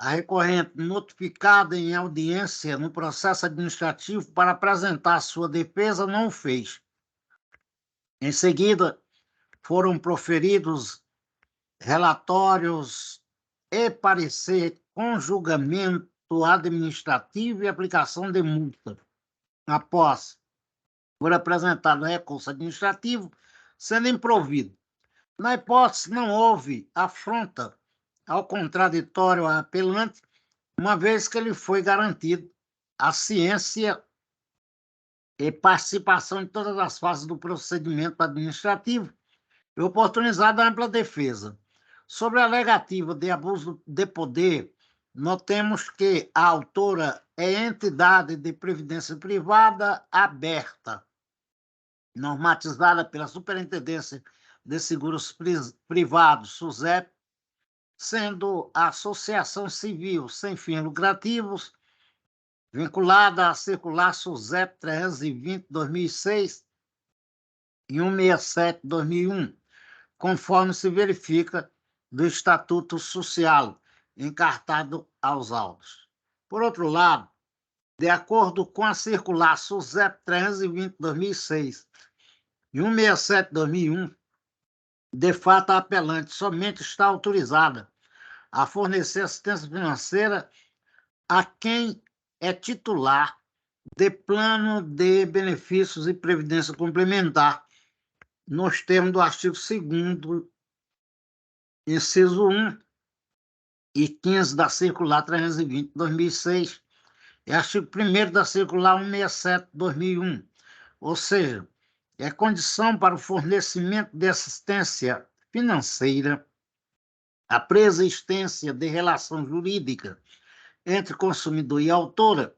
a recorrente notificada em audiência no processo administrativo para apresentar sua defesa não o fez. Em seguida, foram proferidos relatórios e parecer com julgamento administrativo e aplicação de multa. Após for apresentado recurso administrativo, sendo improvido. Na hipótese, não houve afronta ao contraditório apelante, uma vez que lhe foi garantido a ciência e participação em todas as fases do procedimento administrativo e oportunizada a ampla defesa. Sobre a alegativa de abuso de poder, notemos que a autora é entidade de previdência privada aberta, normatizada pela Superintendência de Seguros Privados, SUSEP, sendo a associação civil sem fins lucrativos, vinculada à circular SUSEP 320/2006 e 167/2001, conforme se verifica do Estatuto Social, encartado aos autos. Por outro lado, de acordo com a circular SUSEP 320/2006 e 167/2001, de fato, a apelante somente está autorizada a fornecer assistência financeira a quem é titular de plano de benefícios e previdência complementar, nos termos do artigo 2º, inciso 1 e 15 da circular 320/2006 e artigo 1º da circular 167/2001, ou seja, é condição para o fornecimento de assistência financeira a preexistência de relação jurídica entre consumidor e autora,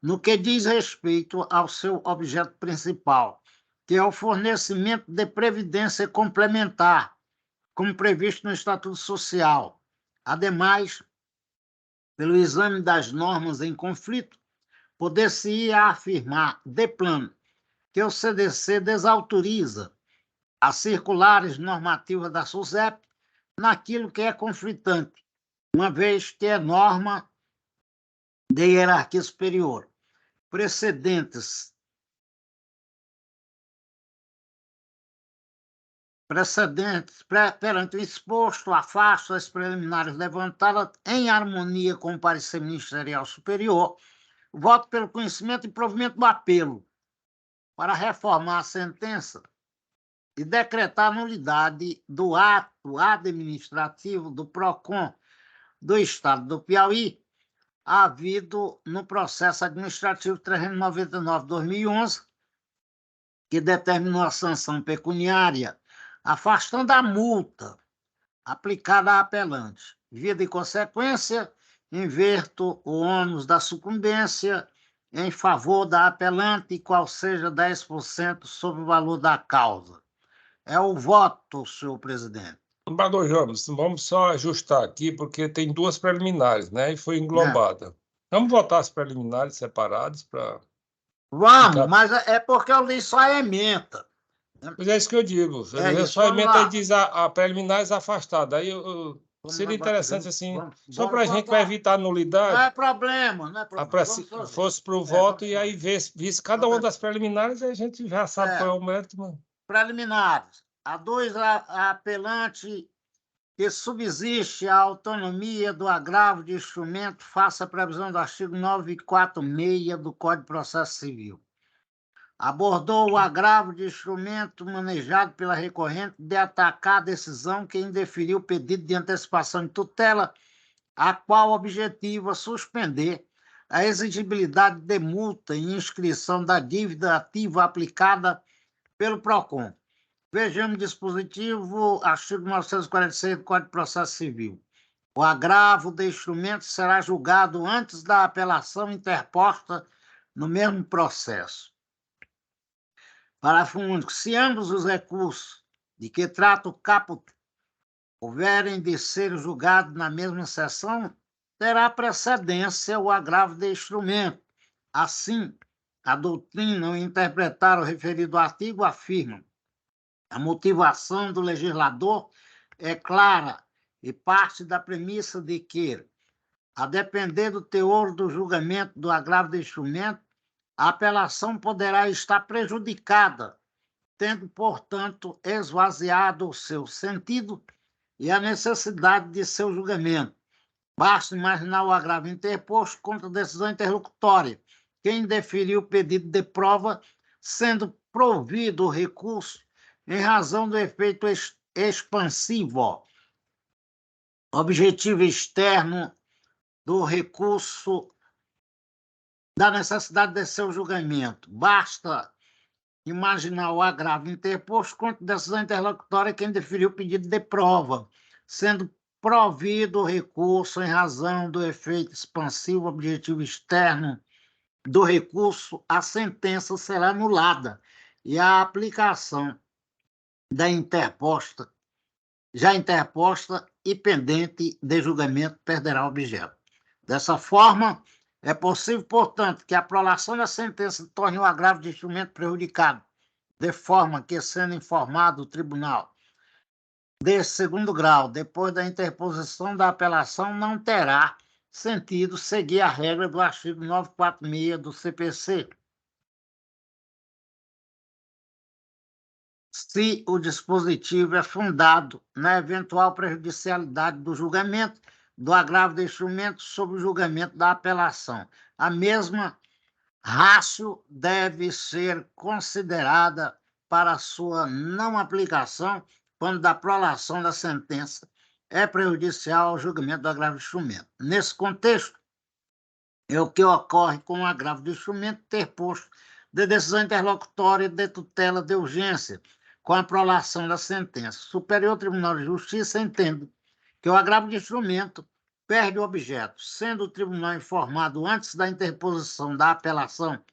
no que diz respeito ao seu objeto principal, que é o fornecimento de previdência complementar, como previsto no Estatuto Social. Ademais, pelo exame das normas em conflito, poder-se-ia afirmar, de plano, que o CDC desautoriza as circulares normativas da SUSEP naquilo que é conflitante, uma vez que é norma de hierarquia superior. Precedentes perante o exposto, afasto as preliminares levantadas em harmonia com o parecer ministerial superior, voto pelo conhecimento e provimento do apelo para reformar a sentença e decretar a nulidade do ato administrativo do PROCON do Estado do Piauí, havido no processo administrativo 399/2011, que determinou a sanção pecuniária, afastando a multa aplicada a apelante. Via de consequência, inverto o ônus da sucumbência em favor da apelante, qual seja 10% sobre o valor da causa. É o voto, senhor presidente. Embargador Jones, vamos só ajustar aqui, porque tem duas preliminares, né? E foi englobada. Vamos votar as preliminares separadas para... Vamos, mas é porque eu li só a ementa. Pois é isso que eu digo. Só a ementa aí diz a preliminares afastada. Aí seria interessante, assim, só para a gente vai evitar nulidade. Não é problema, não é problema. Fosse para o voto e aí visse cada uma das preliminares, a gente já sabe qual é o mérito. Preliminares. A 2, a apelante que subsiste a autonomia do agravo de instrumento face à previsão do artigo 946 do Código de Processo Civil. Abordou o agravo de instrumento manejado pela recorrente de atacar a decisão que indeferiu o pedido de antecipação de tutela, a qual objetiva suspender a exigibilidade de multa e inscrição da dívida ativa aplicada pelo PROCON. Vejamos o dispositivo, artigo 946 do Código de Processo Civil. O agravo de instrumento será julgado antes da apelação interposta no mesmo processo. Parágrafo único. Se ambos os recursos de que trata o caput houverem de ser julgados na mesma sessão, terá precedência o agravo de instrumento. Assim, a doutrina, ao interpretar o referido artigo, afirma: a motivação do legislador é clara e parte da premissa de que, a depender do teor do julgamento do agravo de instrumento, a apelação poderá estar prejudicada, tendo, portanto, esvaziado o seu sentido e a necessidade de seu julgamento. Basta imaginar o agravo interposto contra decisão interlocutória, que indeferiu o pedido de prova, sendo provido o recurso em razão do efeito expansivo, objetivo externo do recurso, da necessidade de seu julgamento. Basta imaginar o agravo interposto contra decisão interlocutória que indeferiu o pedido de prova, sendo provido o recurso em razão do efeito expansivo, objetivo externo do recurso, a sentença será anulada e a aplicação da já interposta e pendente de julgamento perderá objeto. Dessa forma, é possível, portanto, que a prolação da sentença torne o agravo de instrumento prejudicado, de forma que, sendo informado o tribunal de segundo grau, depois da interposição da apelação, não terá sentido seguir a regra do artigo 946 do CPC, se o dispositivo é fundado na eventual prejudicialidade do julgamento do agravo de instrumento sobre o julgamento da apelação. A mesma ratio deve ser considerada para sua não aplicação quando da prolação da sentença é prejudicial ao julgamento do agravo de instrumento. Nesse contexto, é o que ocorre com o agravo de instrumento interposto de decisão interlocutória de tutela de urgência, com a prolação da sentença. O Superior Tribunal de Justiça entende que o agravo de instrumento perde o objeto, sendo o tribunal informado antes da interposição da apelação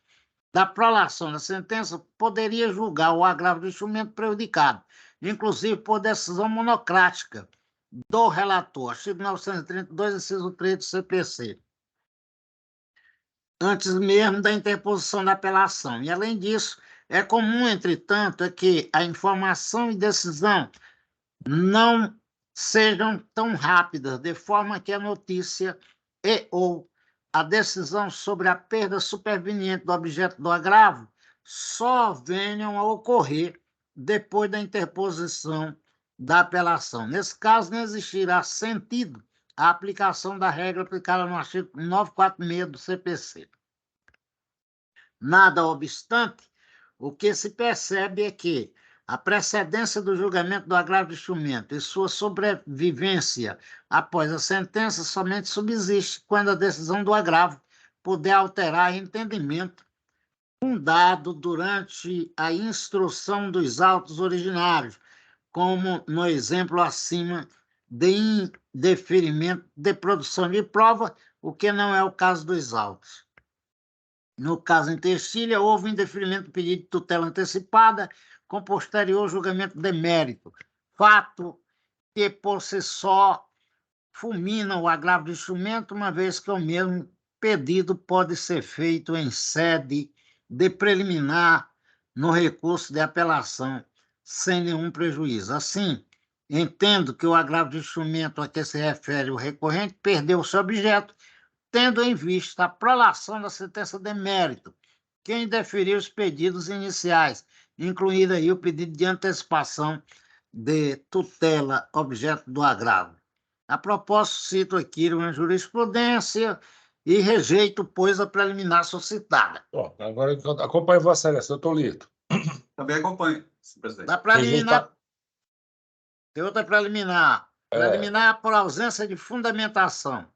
da prolação da sentença, poderia julgar o agravo do instrumento prejudicado, inclusive por decisão monocrática do relator, artigo 932, inciso 3 do CPC, antes mesmo da interposição da apelação. E, além disso, é comum, entretanto, que a informação e decisão não sejam tão rápidas, de forma que a notícia ou a decisão sobre a perda superveniente do objeto do agravo só venham a ocorrer depois da interposição da apelação. Nesse caso, não existirá sentido a aplicação da regra aplicada no artigo 946 do CPC. Nada obstante, o que se percebe é que a precedência do julgamento do agravo de instrumento e sua sobrevivência após a sentença somente subsiste quando a decisão do agravo puder alterar entendimento fundado durante a instrução dos autos originários, como no exemplo acima de indeferimento de produção de prova, o que não é o caso dos autos. No caso em Textilha, houve indeferimento do pedido de tutela antecipada com posterior julgamento de mérito, fato que por si só fulmina o agravo do instrumento, uma vez que o mesmo pedido pode ser feito em sede de preliminar no recurso de apelação, sem nenhum prejuízo. Assim, entendo que o agravo de instrumento a que se refere o recorrente perdeu seu objeto, tendo em vista a prolação da sentença de mérito, que indeferiu os pedidos iniciais, incluído aí o pedido de antecipação de tutela, objeto do agravo. A propósito, cito aqui uma jurisprudência e rejeito, pois, a preliminar suscitada. Bom, agora acompanhe Vossa Excelência, doutor Lito. Também acompanho, presidente. Da preliminar, tem outra preliminar. Preliminar por ausência de fundamentação.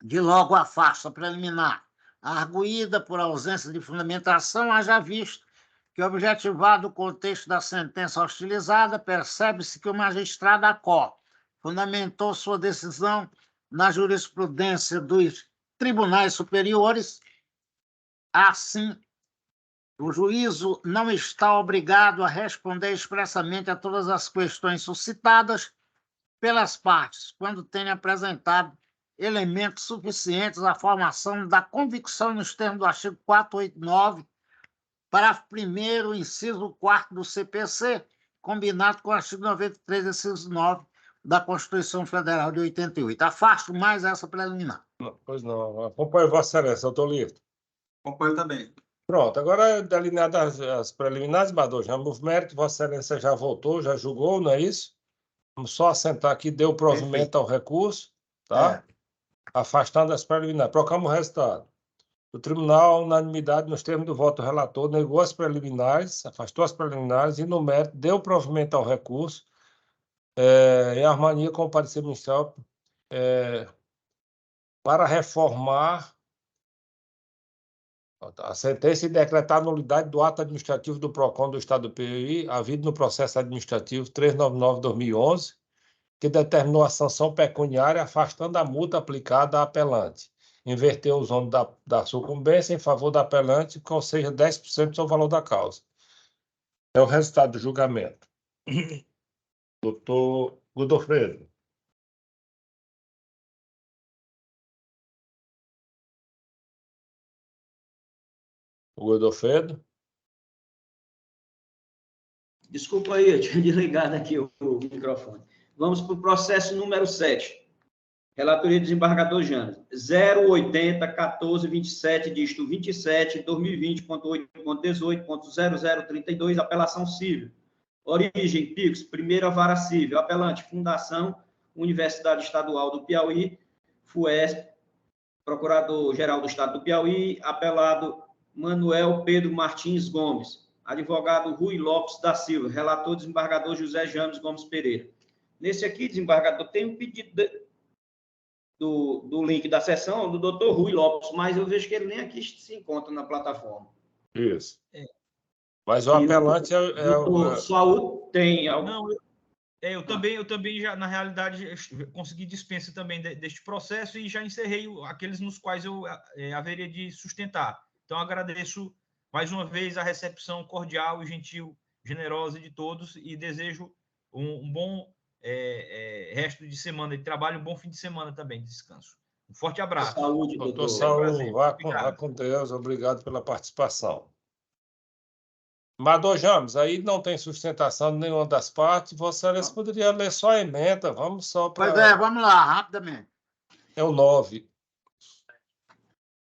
De logo afasta a preliminar. Arguída por ausência de fundamentação, haja visto que, objetivado o contexto da sentença hostilizada, percebe-se que o magistrado da Cor fundamentou sua decisão na jurisprudência dos tribunais superiores. Assim, o juízo não está obrigado a responder expressamente a todas as questões suscitadas pelas partes, quando tenha apresentado elementos suficientes à formação da convicção nos termos do artigo 489, parágrafo 1º, inciso 4º do CPC, combinado com o artigo 93, inciso 9 da Constituição Federal de 88. Afasto mais essa preliminar. Pois não. Acompanhe Vossa Excelência, doutor Lito. Acompanho também. Pronto, agora delineadas as preliminares, Mador, já houve mérito, Vossa Excelência já votou, já julgou, não é isso? Vamos só assentar aqui, deu provimento ao recurso, tá? Afastando as preliminares. Proclamo o resultado. O tribunal, unanimidade nos termos do voto do relator, negou as preliminares, afastou as preliminares e, no mérito, deu provimento ao recurso em harmonia com o parecer ministerial para reformar a sentença e decretar a nulidade do ato administrativo do PROCON do Estado do Piauí, havido no processo administrativo 399/2011, que determinou a sanção pecuniária afastando a multa aplicada à apelante. Inverteu os ônus da sucumbência em favor da apelante, ou seja, 10% do seu valor da causa. É o resultado do julgamento. Doutor Godofredo. O Godofredo. Desculpa aí, eu tinha desligado aqui o microfone. Vamos para o processo número 7. Relatoria do desembargador Janes. 080-1427, dígito 27, 2020.8.18.0032, apelação civil. Origem, PIX, primeira vara civil. Apelante, Fundação Universidade Estadual do Piauí, FUESP, Procurador-Geral do Estado do Piauí, apelado Manuel Pedro Martins Gomes, advogado Rui Lopes da Silva, relator desembargador José James Gomes Pereira. Nesse aqui, desembargador, tem um pedido do link da sessão do doutor Rui Lopes, mas eu vejo que ele nem aqui se encontra na plataforma. Isso. Mas o apelante o Saúl tem algo. Não, eu também já, na realidade, consegui dispensa também deste processo e já encerrei aqueles nos quais eu haveria de sustentar. Então, agradeço mais uma vez, a recepção cordial e gentil, generosa de todos e desejo um bom resto de semana de trabalho, um bom fim de semana também de descanso. Um forte abraço. Saúde, Doutor doutor. Saúl, vá com Deus. Obrigado pela participação. Amador James, aí não tem sustentação de nenhuma das partes. Vossa Excelência poderia ler só a emenda. Vamos só para... Pois é, vamos lá, rapidamente. É o 9.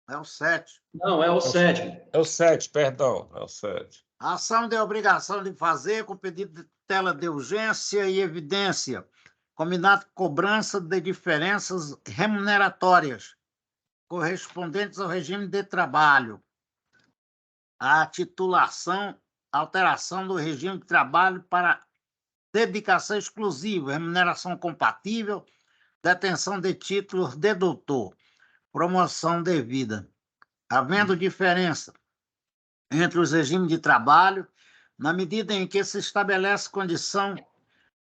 É o 7. Não, é o 7. É o 7, perdão. É o 7. A ação de obrigação de fazer com pedido de tutela de urgência e evidência, combinado com cobrança de diferenças remuneratórias correspondentes ao regime de trabalho. A titulação, alteração do regime de trabalho para dedicação exclusiva, remuneração compatível, detenção de títulos de doutor, promoção devida. Havendo diferença entre os regimes de trabalho, na medida em que se estabelece condição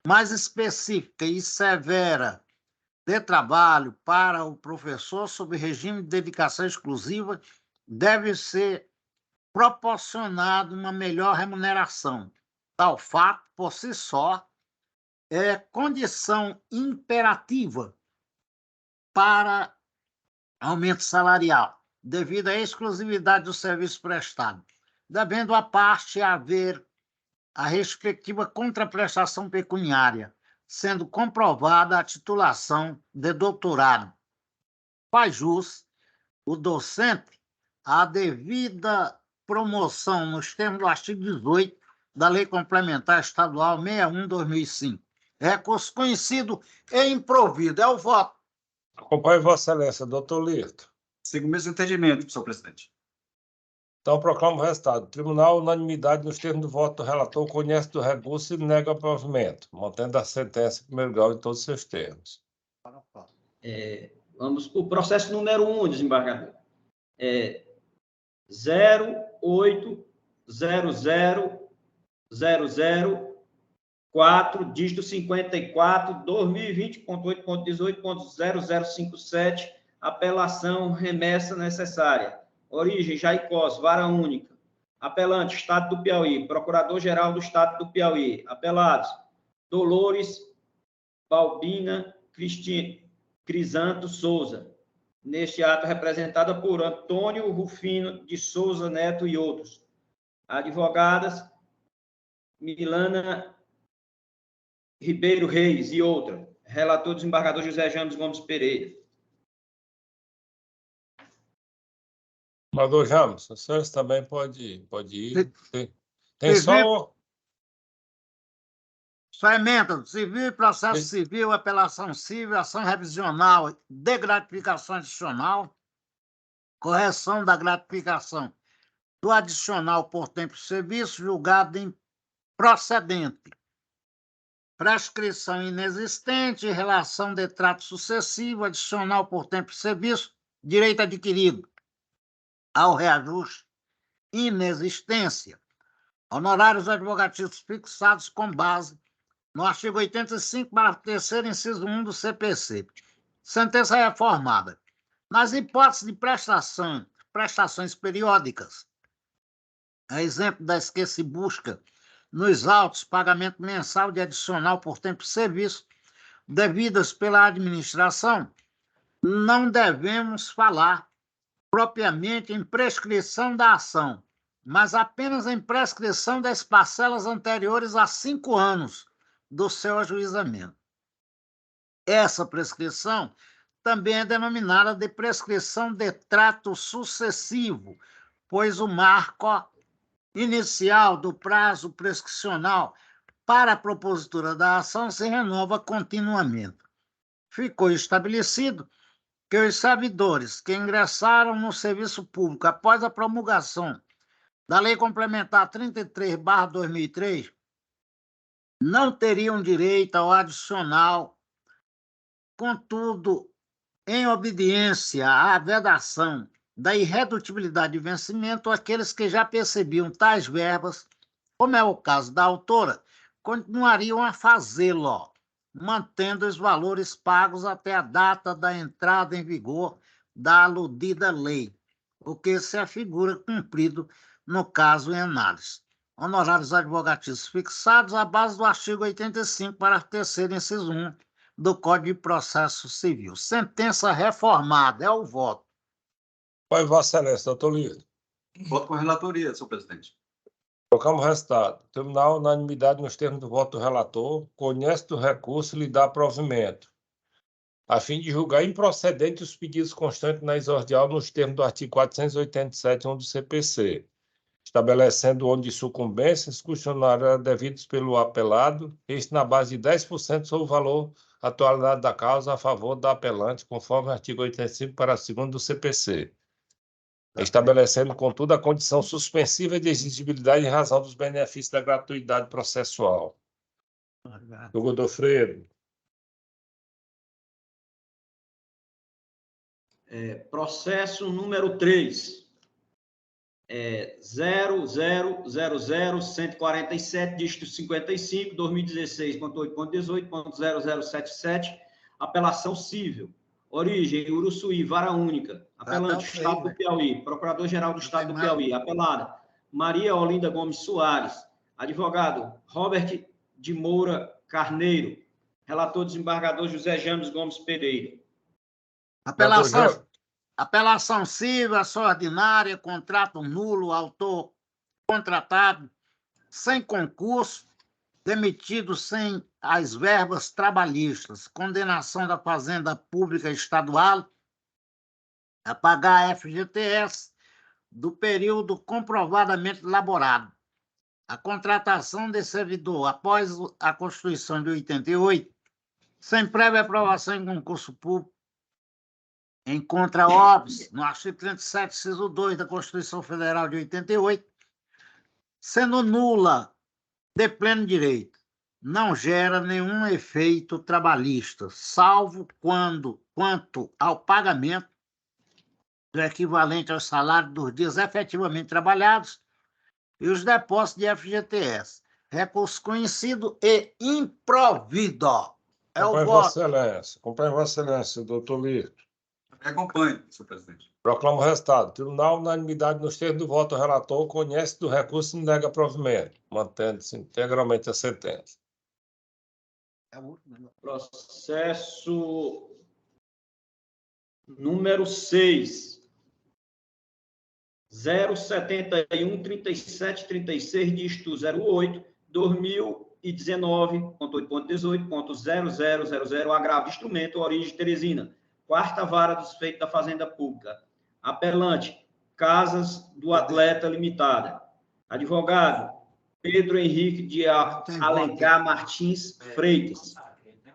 mais específica e severa de trabalho para o professor sob regime de dedicação exclusiva, deve ser proporcionado uma melhor remuneração. Tal fato, por si só, é condição imperativa para aumento salarial, devido à exclusividade do serviço prestado, devendo a parte haver a respectiva contraprestação pecuniária, sendo comprovada a titulação de doutorado. Faz jus o docente à devida promoção nos termos do artigo 18 da Lei Complementar Estadual 61/2005. Recurso conhecido e improvido. É o voto. Acompanhe Vossa Excelência, doutor Lirto. Sigo o mesmo entendimento, senhor presidente. Então, proclamo o resultado. Tribunal, unanimidade nos termos do voto do relator, conhece do recurso e nega o provimento, mantendo a sentença em primeiro grau em todos os seus termos. Vamos para o processo número 1, desembargador. 0800004, dígito 54, 2020.8.18.0057, apelação, remessa necessária. Origem, Jaicós, vara única. Apelante, Estado do Piauí. Procurador-Geral do Estado do Piauí. Apelados, Dolores Balbina Crisanto Souza. Neste ato, representada por Antônio Rufino de Souza Neto e outros. Advogadas, Milana Ribeiro Reis e outra. Relator, desembargador José James Gomes Pereira. Amador James, os senhores também pode ir. Tem só... Só emenda, civil e processo civil, apelação civil, ação revisional de gratificação adicional, correção da gratificação do adicional por tempo de serviço, julgado improcedente, prescrição inexistente, relação de trato sucessivo, adicional por tempo de serviço, direito adquirido ao reajuste, inexistência, honorários advocatícios fixados com base no artigo 85, parágrafo 3º, inciso 1 do CPC. Sentença reformada. Nas hipóteses de prestações periódicas, a exemplo da esqueci-busca, nos autos, pagamento mensal de adicional por tempo de serviço, devidas pela administração, não devemos falar propriamente em prescrição da ação, mas apenas em prescrição das parcelas anteriores a 5 anos do seu ajuizamento. Essa prescrição também é denominada de prescrição de trato sucessivo, pois o marco inicial do prazo prescricional para a propositura da ação se renova continuamente. Ficou estabelecido que os servidores que ingressaram no serviço público após a promulgação da Lei Complementar 33/2003 não teriam direito ao adicional, contudo, em obediência à vedação da irredutibilidade de vencimento, aqueles que já percebiam tais verbas, como é o caso da autora, continuariam a fazê-lo, mantendo os valores pagos até a data da entrada em vigor da aludida lei. porque se afigura cumprido no caso em análise. Honorários advogatícios fixados à base do artigo 85, parágrafo 3º, inciso 1 do Código de Processo Civil. Sentença reformada. É o voto. Vai, Vossa Excelência, doutor Lito. Voto com a relatoria, senhor presidente. Colocamos o resultado. Tribunal, unanimidade nos termos do voto do relator, conhece do recurso e lhe dá provimento, a fim de julgar improcedente os pedidos constantes na exordial nos termos do artigo 487.1 do CPC, estabelecendo onde sucumbências customariamente devidos pelo apelado, este na base de 10% sobre o valor atualidade da causa a favor da apelante, conforme o artigo 85, parágrafo 2º do CPC. Estabelecendo, contudo, a condição suspensiva de exigibilidade em razão dos benefícios da gratuidade processual. Do Godofredo. Processo número 3. 0000147, dígito 55, 2016.8.18.0077, apelação cível. Origem, Uruçuí, vara única. Apelante, Estado do Piauí. Procurador-Geral do Estado do Piauí. Apelada, Maria Olinda Gomes Soares. Advogado, Robert de Moura Carneiro. Relator, desembargador José James Gomes Pereira. Apelação cível, ação ordinária, contrato nulo, autor contratado, sem concurso, demitido sem as verbas trabalhistas, condenação da Fazenda Pública Estadual a pagar a FGTS do período comprovadamente laborado. A contratação de servidor após a Constituição de 88, sem prévia aprovação em concurso público, encontra óbice no artigo 37, inciso 2 da Constituição Federal de 88, sendo nula de pleno direito, não gera nenhum efeito trabalhista, salvo quanto ao pagamento do equivalente ao salário dos dias efetivamente trabalhados e os depósitos de FGTS. Recurso conhecido e improvido. É o voto. Acompanhe Vossa Excelência, doutor Lito. Acompanhe, senhor presidente. Proclamo o resultado. Tribunal, unanimidade nos termos do voto do relator, conhece do recurso e nega provimento, mantendo-se integralmente a sentença. Processo número 6. 0713736, dígito 08, 2019.8.18.0000, agravo de instrumento, origem Teresina. Quarta vara dos feitos da Fazenda Pública. Apelante, Casas do Atleta Limitada. Advogado, Pedro Henrique de Alencar Martins Freitas.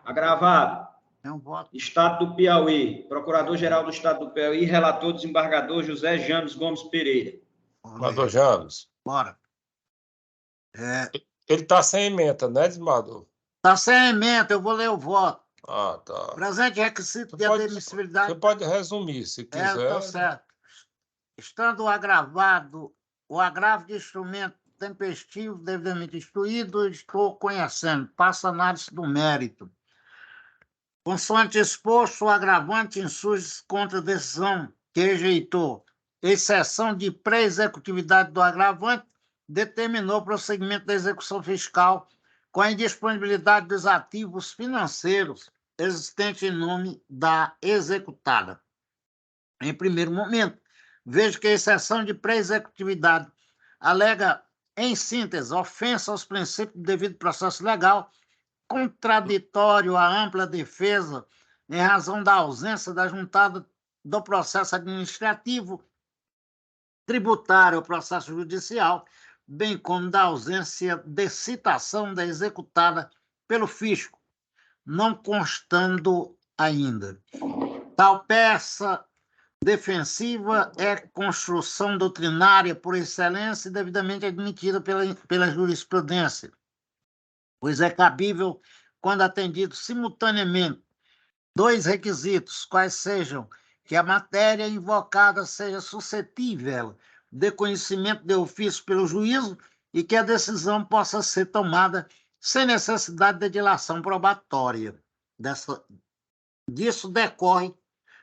Agravado, Estado do Piauí. Procurador-Geral do Estado do Piauí, relator desembargador José James Gomes Pereira. Desembargador James. Bora. Ele está sem emenda, né, desembargador? Está sem emenda, eu vou ler o voto. Ah, tá. Presente requisito de admissibilidade. Você pode resumir, se quiser. Tá certo. Estando agravado, o agravo de instrumento tempestivo devidamente instruído, estou conhecendo. Passa análise do mérito. Consoante exposto, o agravante insurge contra a decisão que rejeitou, exceção de pré-executividade do agravante, determinou o prosseguimento da execução fiscal com a indisponibilidade dos ativos financeiros existentes em nome da executada. Em primeiro momento, vejo que a exceção de pré-executividade alega, em síntese, ofensa aos princípios do devido processo legal, contraditório à ampla defesa em razão da ausência da juntada do processo administrativo, tributário ou processo judicial, bem como da ausência de citação da executada pelo fisco, não constando ainda. Tal peça defensiva é construção doutrinária por excelência e devidamente admitida pela jurisprudência, pois é cabível, quando atendido simultaneamente, dois requisitos, quais sejam que a matéria invocada seja suscetível de conhecimento de ofício pelo juízo e que a decisão possa ser tomada sem necessidade de dilação probatória. Disso decorre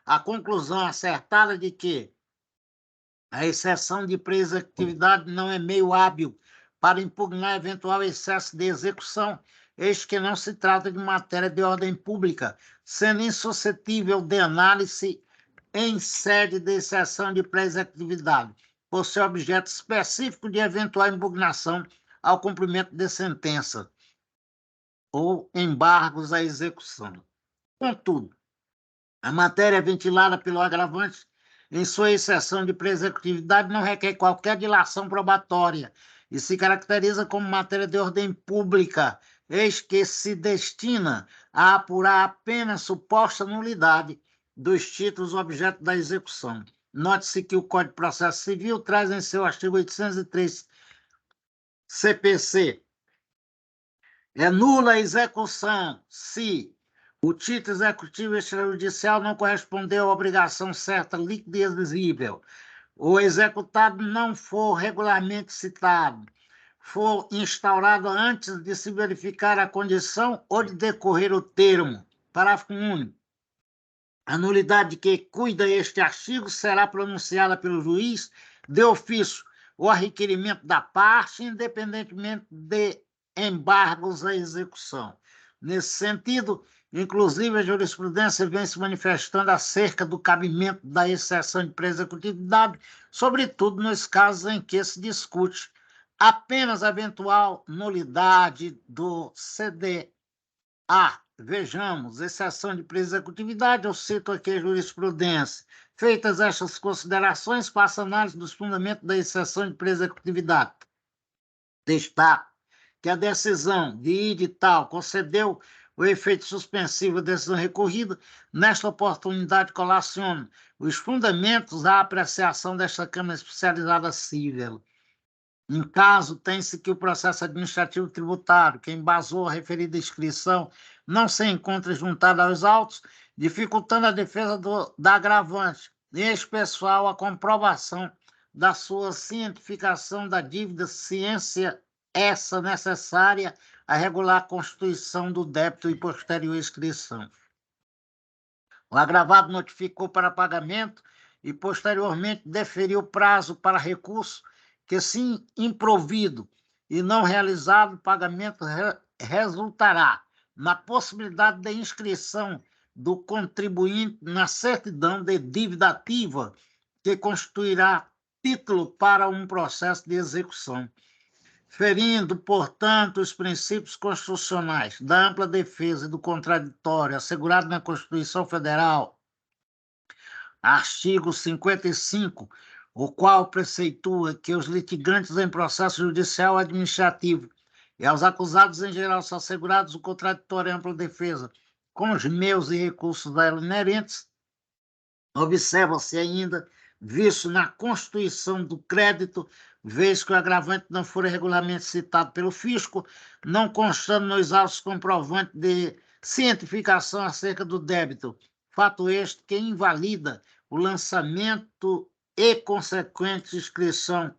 a conclusão acertada de que A exceção de pré-executividade não é meio hábil para impugnar eventual excesso de execução, eis que não se trata de matéria de ordem pública, sendo insuscetível de análise em sede de exceção de pré-executividade, por ser objeto específico de eventual impugnação ao cumprimento de sentença ou embargos à execução. Contudo, a matéria ventilada pelo agravante, em sua exceção de pré-executividade, não requer qualquer dilação probatória e se caracteriza como matéria de ordem pública, eis que se destina a apurar apenas suposta nulidade dos títulos objeto da execução. Note-se que o Código de Processo Civil traz em seu artigo 803 CPC. É nula a execução se o título executivo extrajudicial não correspondeu à obrigação certa líquida e exigível, o executado não for regularmente citado, for instaurado antes de se verificar a condição ou de decorrer o termo. Parágrafo único. A nulidade de que cuida este artigo será pronunciada pelo juiz de ofício ou a requerimento da parte, independentemente de embargos à execução. Nesse sentido, inclusive, a jurisprudência vem se manifestando acerca do cabimento da exceção de pré-executividade, sobretudo nos casos em que se discute apenas a eventual nulidade do CDA. Vejamos, exceção de pré-executividade, eu cito aqui a jurisprudência. Feitas estas considerações, passa a análise dos fundamentos da exceção de pré-executividade. Destaco que a decisão de edital concedeu o efeito suspensivo da decisão recorrida. Nesta oportunidade, colaciono os fundamentos da apreciação desta Câmara Especializada Civil. Em caso, tem-se que o processo administrativo tributário, que embasou a referida inscrição, não se encontra juntado aos autos, dificultando a defesa da agravante, em especial a comprovação da sua cientificação da dívida, ciência essa necessária a regular a constituição do débito e posterior inscrição. O agravado notificou para pagamento e, posteriormente, deferiu prazo para recurso que, se improvido e não realizado, o pagamento resultará na possibilidade de inscrição do contribuinte na certidão de dívida ativa, que constituirá título para um processo de execução. Ferindo, portanto, os princípios constitucionais da ampla defesa e do contraditório assegurado na Constituição Federal, artigo 55, o qual preceitua que os litigantes em processo judicial administrativo e aos acusados em geral são assegurados o contraditório e ampla defesa com os meios e recursos a ela inerentes, observa-se ainda, visto na constituição do crédito, vez que o agravante não for regularmente citado pelo fisco, não constando nos autos comprovante de cientificação acerca do débito, fato este que invalida o lançamento e consequente inscrição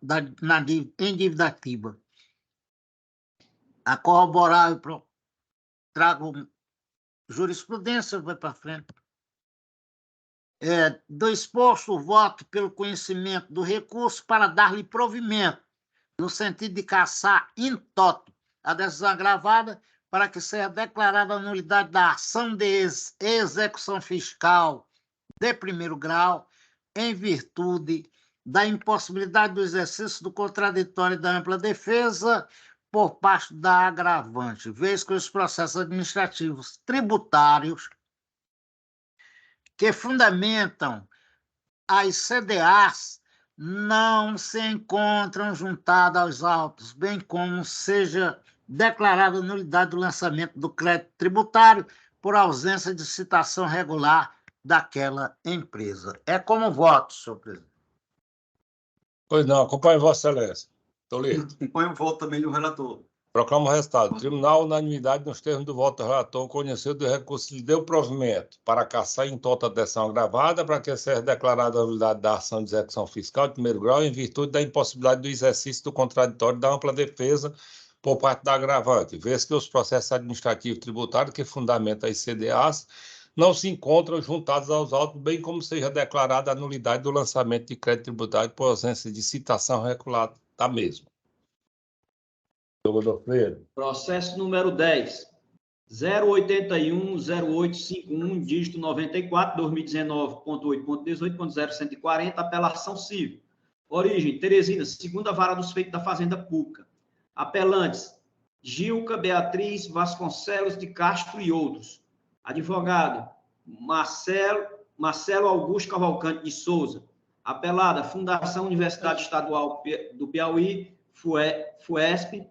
em dívida ativa. A corroborar, eu trago jurisprudência, vai para frente. Do exposto o voto pelo conhecimento do recurso para dar-lhe provimento, no sentido de cassar in toto a decisão agravada para que seja declarada a nulidade da ação de execução fiscal de primeiro grau, em virtude da impossibilidade do exercício do contraditório e da ampla defesa por parte da agravante, vez que os processos administrativos tributários que fundamentam as CDAs não se encontram juntadas aos autos, bem como seja declarada a nulidade do lançamento do crédito tributário por ausência de citação regular daquela empresa. É como voto, senhor presidente. Pois não, acompanhe Vossa Excelência. Toledo. Acompanho o voto também do relator. Proclamo o resultado. O tribunal, unanimidade nos termos do voto do relator, conheceu do recurso e deu provimento para cassar em tota a decisão agravada para que seja declarada a nulidade da ação de execução fiscal de primeiro grau em virtude da impossibilidade do exercício do contraditório da ampla defesa por parte da agravante, vez que os processos administrativos tributários que fundamentam as CDAs não se encontram juntados aos autos, bem como seja declarada a nulidade do lançamento de crédito tributário por ausência de citação regular da mesma. Doutor Freire. Processo número 10. 081-0851, dígito 94, 2019.8.18.0140, apelação civil. Origem, Teresina, segunda vara dos feitos da Fazenda Pública. Apelantes, Gilca Beatriz Vasconcelos de Castro e outros. Advogado, Marcelo Augusto Cavalcante de Souza. Apelada, Fundação Universidade Estadual do Piauí, FUESP.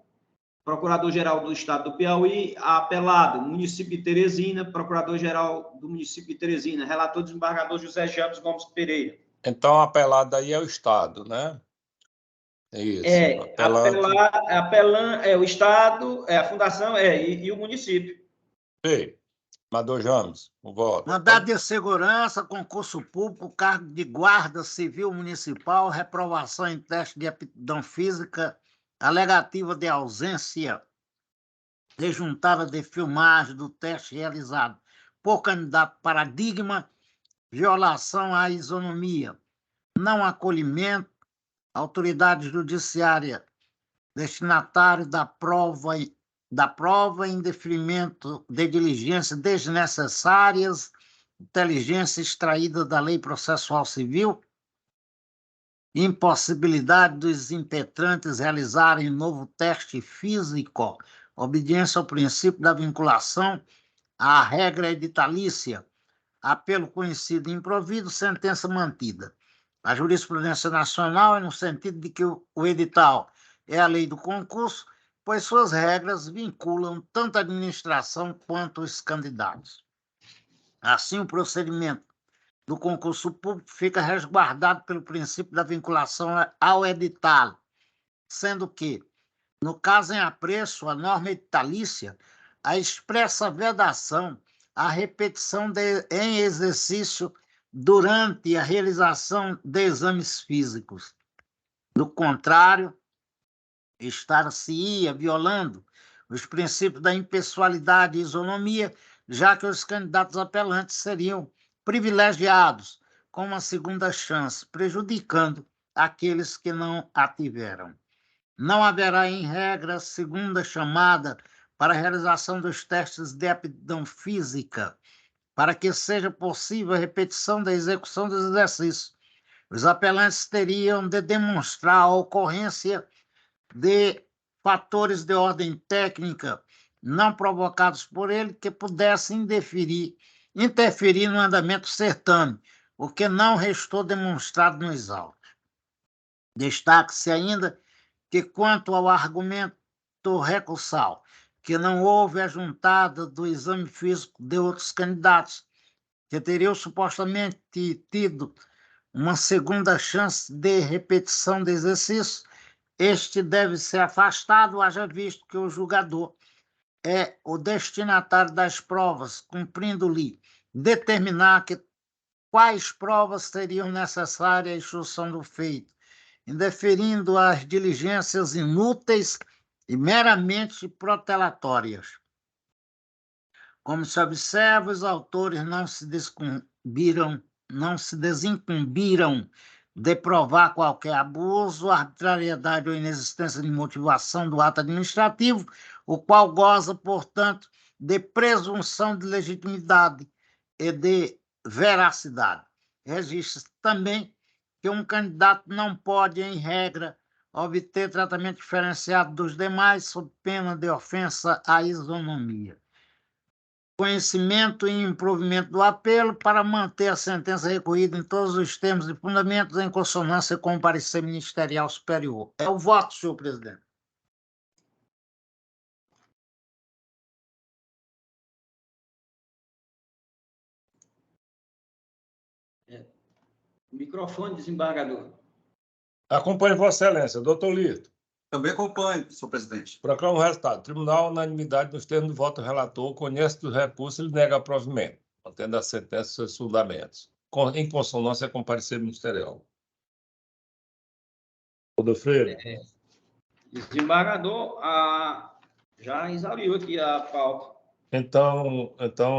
Procurador-Geral do Estado do Piauí, apelado, município de Teresina, Procurador-Geral do município de Teresina, relator desembargador José James Gomes Pereira. Então, a apelada aí é o Estado, né? Isso. O Estado, a Fundação e o município. Sim. Amador James, o voto. Mandado de segurança, concurso público, cargo de guarda civil municipal, reprovação em teste de aptidão física, alegativa de ausência desjuntada de filmagem do teste realizado por candidato paradigma, violação à isonomia, não acolhimento, autoridade judiciária, destinatário da prova em deferimento de diligências desnecessárias, inteligência extraída da Lei Processual Civil, impossibilidade dos impetrantes realizarem novo teste físico, obediência ao princípio da vinculação à regra editalícia, apelo conhecido e improvido, sentença mantida. A jurisprudência nacional é no sentido de que o edital é a lei do concurso, pois suas regras vinculam tanto a administração quanto os candidatos. Assim, o procedimento do concurso público fica resguardado pelo princípio da vinculação ao edital, sendo que, no caso em apreço, a norma editalícia, a expressa vedação, a repetição em exercício durante a realização de exames físicos. Do contrário, estar-se-ia violando os princípios da impessoalidade e isonomia, já que os candidatos apelantes seriam privilegiados com uma segunda chance, prejudicando aqueles que não a tiveram. Não haverá, em regra, segunda chamada para a realização dos testes de aptidão física, para que seja possível a repetição da execução dos exercícios. Os apelantes teriam de demonstrar a ocorrência de fatores de ordem técnica não provocados por ele que pudessem interferir no andamento certame, o que não restou demonstrado nos autos. Destaque-se ainda que, quanto ao argumento recursal, que não houve a juntada do exame físico de outros candidatos, que teriam supostamente tido uma segunda chance de repetição do exercício, este deve ser afastado, haja visto que o julgador é o destinatário das provas, cumprindo-lhe determinar quais provas seriam necessárias à instrução do feito, indeferindo as diligências inúteis e meramente protelatórias. Como se observa, os autores não se desincumbiram de provar qualquer abuso, arbitrariedade ou inexistência de motivação do ato administrativo, o qual goza, portanto, de presunção de legitimidade e de veracidade. Registra-se também que um candidato não pode, em regra, obter tratamento diferenciado dos demais sob pena de ofensa à isonomia. Conhecimento e improvimento do apelo para manter a sentença recorrida em todos os termos e fundamentos em consonância com o parecer ministerial superior. É o voto, senhor presidente. Microfone, desembargador. Acompanhe Vossa Excelência. Doutor Lito. Também acompanho, senhor presidente. Proclamo o resultado. Tribunal, unanimidade nos termos do voto do relator, conhece dos recursos e lhe nega provimento, mantendo a sentença e seus fundamentos, em consonância com o parecer ministerial. Doutor Freire. Desembargador, já exauriu aqui a pauta. Então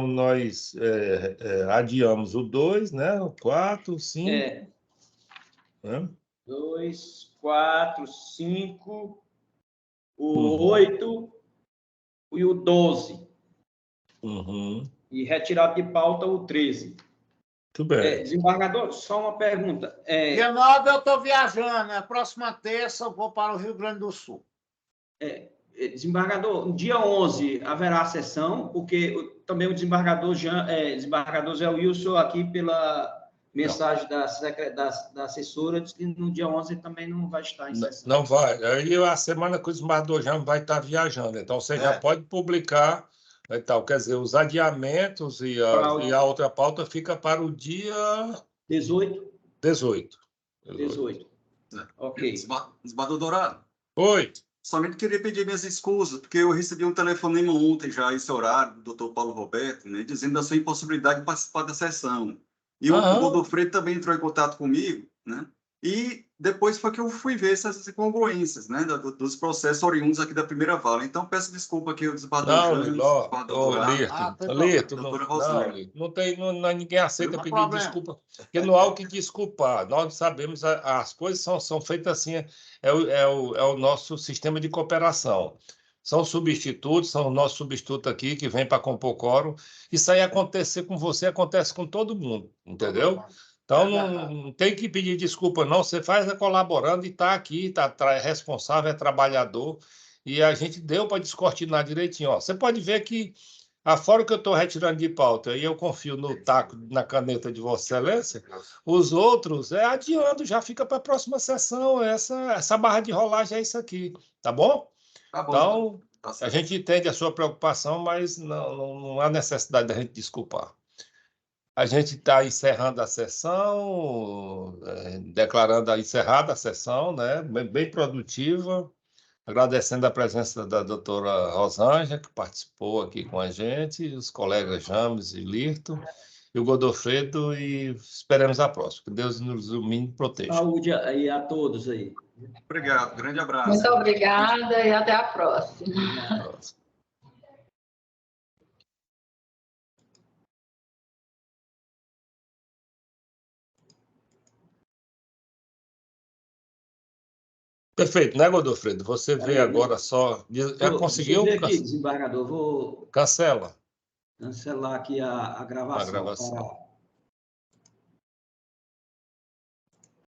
nós adiamos o 2, né? O 4, 5. Né? 2, 4, 5, o 8 e o 12. E retirado de pauta o 13. Muito bem. Desembargador, só uma pergunta. Dia 9 eu estou viajando, a próxima terça eu vou para o Rio Grande do Sul. Desembargador, no dia 11 haverá sessão, porque também o desembargador Zé Wilson, aqui pela mensagem da assessora, disse que no dia 11 também não vai estar em sessão. Não vai. Aí a semana que o desembargador já vai estar viajando, então você já pode publicar. Então, quer dizer, os adiamentos e a outra pauta fica para o dia... 18? 18. Ok. Desembargador Dourado. Oi. Somente queria pedir minhas excusas, porque eu recebi um telefonema ontem, já esse horário, do doutor Paulo Roberto, né, dizendo da sua impossibilidade de participar da sessão. E o Godofredo também entrou em contato comigo, né? E depois foi que eu fui ver essas incongruências, né, dos processos oriundos aqui da primeira vala. Então, peço desculpa aqui ao desembargador Lito, ninguém aceita pedir desculpa, porque não há o que desculpar. Nós sabemos, as coisas são feitas assim, é o nosso sistema de cooperação. São substitutos, são o nosso substituto aqui, que vem para compor quórum. Isso aí acontecer com você, acontece com todo mundo, entendeu? Então, não tem que pedir desculpa, não. Você faz colaborando e está aqui, é responsável, é trabalhador. E a gente deu para descortinar direitinho. Ó. Você pode ver que, afora que eu estou retirando de pauta, e eu confio no taco, na caneta de Vossa Excelência, os outros, adiando, já fica para a próxima sessão. Essa barra de rolagem é isso aqui, tá bom? Tá bom. Então, a gente entende a sua preocupação, mas não há necessidade da gente desculpar. A gente está encerrando a sessão, declarando encerrada a sessão, né? Bem produtiva, agradecendo a presença da doutora Rosângela, que participou aqui com a gente, os colegas James e Lirto, e o Godofredo, e esperamos a próxima. Que Deus nos ilumine e proteja. Saúde aí a todos aí. Obrigado, grande abraço. Muito obrigada e até a próxima. Perfeito, né, Godofredo? Você vê agora só... Já conseguiu? Deixa eu ver aqui, desembargador. Vou cancelar aqui a gravação.